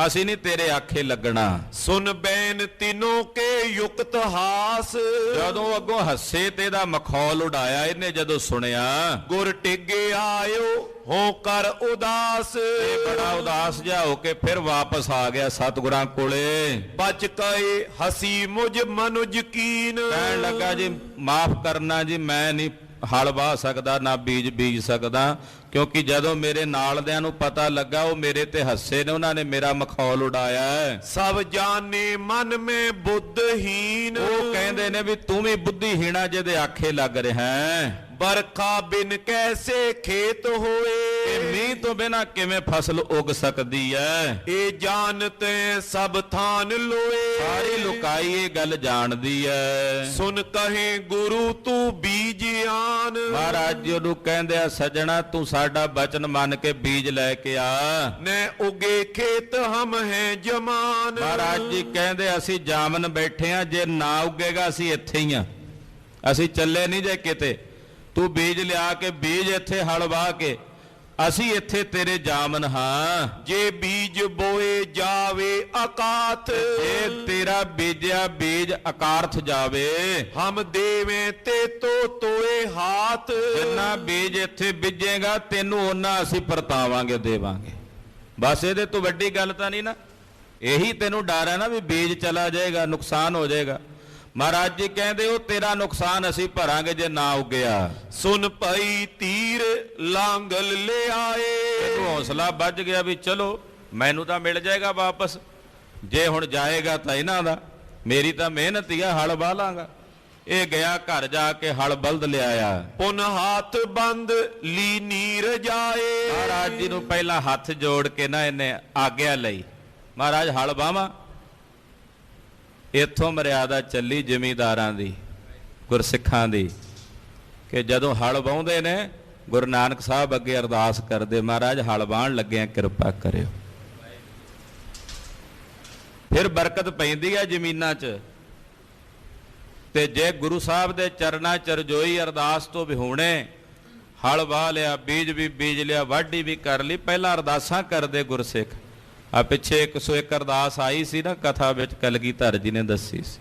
ਅਸੀਂ ਨਹੀਂ ਤੇਰੇ ਆਖੇ ਲੱਗਣਾ। ਸੁਨ ਬੈਨ ਤਿਨੋਂ ਕੇ ਯੁਕਤ ਹਾਸ। ਜਦੋਂ ਅੱਗੋਂ ਹੱਸੇ ਤੇ ਇਹਦਾ ਮਖੌਲ ਉਡਾਇਆ ਇਹਨੇ, ਜਦੋਂ ਸੁਣਿਆ ਗੁਰ ਟਿੱਗੇ ਆਇਓ ਹੋ ਕਰ ਉਦਾਸ। ਇਹ ਬੜਾ ਉਦਾਸ ਜਿਹਾ ਹੋ ਕੇ ਫਿਰ ਵਾਪਸ ਆ ਗਿਆ ਸਤਿਗੁਰਾਂ ਕੋਲੇ। ਬਚ ਕਏ ਹਸੀ ਮੁਝ ਮਨੁਜ ਕੀਨ। ਕਹਿਣ ਲੱਗਾ ਜੀ ਮਾਫ ਕਰਨਾ ਜੀ, ਮੈਂ ਨਹੀਂ ਹਲ ਵਾਹ ਸਕਦਾ ਨਾ ਬੀਜ ਸਕਦਾ, ਕਿਉਂਕਿ ਜਦੋਂ ਮੇਰੇ ਨਾਲਦਿਆਂ ਨੂੰ ਪਤਾ ਲੱਗਾ ਉਹ ਮੇਰੇ ਤੇ ਹੱਸੇ ਨੇ, ਉਹਨਾਂ ਨੇ ਮੇਰਾ ਮਖੌਲ ਉਡਾਇਆ। ਸਭ ਜਾਣੇ ਮਨ ਮੈਂ ਬੁੱਧਹੀਨ। ਉਹ ਕਹਿੰਦੇ ਨੇ ਵੀ ਤੂੰ ਵੀ ਬੁੱਧੀਹੀਣਾ ਜਿਹਦੇ ਆਖੇ ਲੱਗ ਰਿਹਾ। ਬਰਖਾ ਬਿਨ ਕੈਸੇ ਖੇਤ ਹੋਏ। ਇਹ ਮੀਂਹ ਤੋਂ ਬਿਨਾਂ ਕਿਵੇਂ ਫਸਲ ਉੱਗ ਸਕਦੀ ਹੈ? ਇਹ ਜਾਣਤੇ ਸਭ ਥਾਨ ਲੋਏ। ਸਾਰੀ ਲੋਕਾਈ ਇਹ ਗੱਲ ਜਾਣਦੀ ਹੈ। ਸੁਨ ਕਹੇ ਗੁਰੂ ਤੂੰ ਬੀਜ ਆਨ। ਮਹਾਰਾਜ ਜੀ ਉਹਨੂੰ ਕਹਿੰਦੇ ਆ, ਸੱਜਣਾ ਤੂੰ ਸਾਡਾ ਬਚਨ ਮੰਨ ਕੇ ਬੀਜ ਲੈ ਕੇ ਆ। ਨੇ ਉਗੇ ਖੇਤ ਹਮ ਹੈ ਜਮਾਨ। ਮਹਾਰਾਜ ਜੀ ਕਹਿੰਦੇ ਅਸੀਂ ਜਾਮਨ ਬੈਠੇ ਆ, ਜੇ ਨਾ ਉੱਗੇਗਾ ਅਸੀਂ ਇੱਥੇ ਹੀ ਆ, ਅਸੀਂ ਚੱਲੇ ਨਹੀਂ ਜੇ ਕਿਤੇ। ਤੂੰ ਬੀਜ ਲਿਆ ਕੇ ਬੀਜ ਇੱਥੇ ਹਲ ਵਾਹ ਕੇ, ਅਸੀਂ ਇੱਥੇ ਤੇਰੇ ਜਾਮਨ ਹਾਂ। ਜੇ ਬੀਜ ਬੋਏ ਜਾਵੇ ਅਕਾਥ। ਜੇ ਤੇਰਾ ਬੀਜਿਆ ਬੀਜ ਅਕਾਰਥ ਜਾਵੇ, ਹਮ ਦੇਵੇਂ ਤੇ ਤੋਏ ਹਾਥ। ਜਿੰਨਾ ਬੀਜ ਇੱਥੇ ਬੀਜੇਗਾ ਤੈਨੂੰ ਉਹਨਾਂ ਅਸੀਂ ਪਰਤਾਵਾਂਗੇ, ਦੇਵਾਂਗੇ। ਬਸ ਇਹਦੇ ਤੋਂ ਵੱਡੀ ਗੱਲ ਤਾਂ ਨਹੀਂ ਨਾ। ਇਹੀ ਤੈਨੂੰ ਡਰ ਹੈ ਨਾ ਵੀ ਬੀਜ ਚਲਾ ਜਾਏਗਾ, ਨੁਕਸਾਨ ਹੋ ਜਾਏਗਾ। ਮਹਾਰਾਜ ਜੀ ਕਹਿੰਦੇ ਉਹ ਤੇਰਾ ਨੁਕਸਾਨ ਅਸੀਂ ਭਰਾਂਗੇ ਜੇ ਨਾ ਉੱਗਿਆ। ਸੁਨ ਪਈ ਤੀਰ ਲਾਂਗਲ ਲੈ ਆਏ। ਇਹਨੂੰ ਹੌਸਲਾ ਵੱਜ ਗਿਆ ਵੀ ਚਲੋ ਮੈਨੂੰ ਤਾਂ ਮਿਲ ਜਾਏਗਾ ਵਾਪਸ, ਜੇ ਹੁਣ ਜਾਏਗਾ ਤਾਂ ਇਹਨਾਂ ਦਾ, ਮੇਰੀ ਤਾਂ ਮਿਹਨਤ ਹੀ ਆ, ਹਲ ਵਾਹ ਲਾਂਗਾ। ਇਹ ਗਿਆ ਘਰ ਜਾ ਕੇ ਹਲ ਬਲਦ ਲਿਆਇਆ। ਪੁਨ ਹੱਥ ਬੰਦ ਲੀ ਨੀਰ ਜਾਏ। ਮਹਾਰਾਜ ਜੀ ਨੂੰ ਪਹਿਲਾਂ ਹੱਥ ਜੋੜ ਕੇ ਨਾ ਇਹਨੇ ਆਗਿਆ ਲਈ, ਮਹਾਰਾਜ ਹਲ ਵਾਹਵਾਂ। ਇੱਥੋਂ ਮਰਿਆਦਾ ਚੱਲੀ ਜ਼ਿਮੀਂਦਾਰਾਂ ਦੀ, ਗੁਰਸਿੱਖਾਂ ਦੀ, ਕਿ ਜਦੋਂ ਹਲ ਵਾਹੁੰਦੇ ਨੇ ਗੁਰੂ ਨਾਨਕ ਸਾਹਿਬ ਅੱਗੇ ਅਰਦਾਸ ਕਰਦੇ, ਮਹਾਰਾਜ ਹਲ ਵਾਹਣ ਲੱਗਿਆ ਕਿਰਪਾ ਕਰਿਓ। ਫਿਰ ਬਰਕਤ ਪੈਂਦੀ ਹੈ ਜ਼ਮੀਨਾਂ 'ਚ। ਤੇ ਜੇ ਗੁਰੂ ਸਾਹਿਬ ਦੇ ਚਰਨਾਂ 'ਚ ਰਜੋਈ ਅਰਦਾਸ ਤੋਂ ਵਿਹੂਣੇ, ਹਲ ਵਾਹ ਲਿਆ, ਬੀਜ ਵੀ ਬੀਜ ਲਿਆ, ਵਾਢੀ ਵੀ ਕਰ ਲਈ, ਪਹਿਲਾਂ ਅਰਦਾਸਾਂ ਕਰਦੇ ਗੁਰਸਿੱਖ। ਆ ਪਿੱਛੇ 101 ਅਰਦਾਸ ਆਈ ਸੀ ਨਾ ਕਥਾ ਵਿੱਚ, ਕਲਗੀਧਰ ਜੀ ਨੇ ਦੱਸੀ ਸੀ।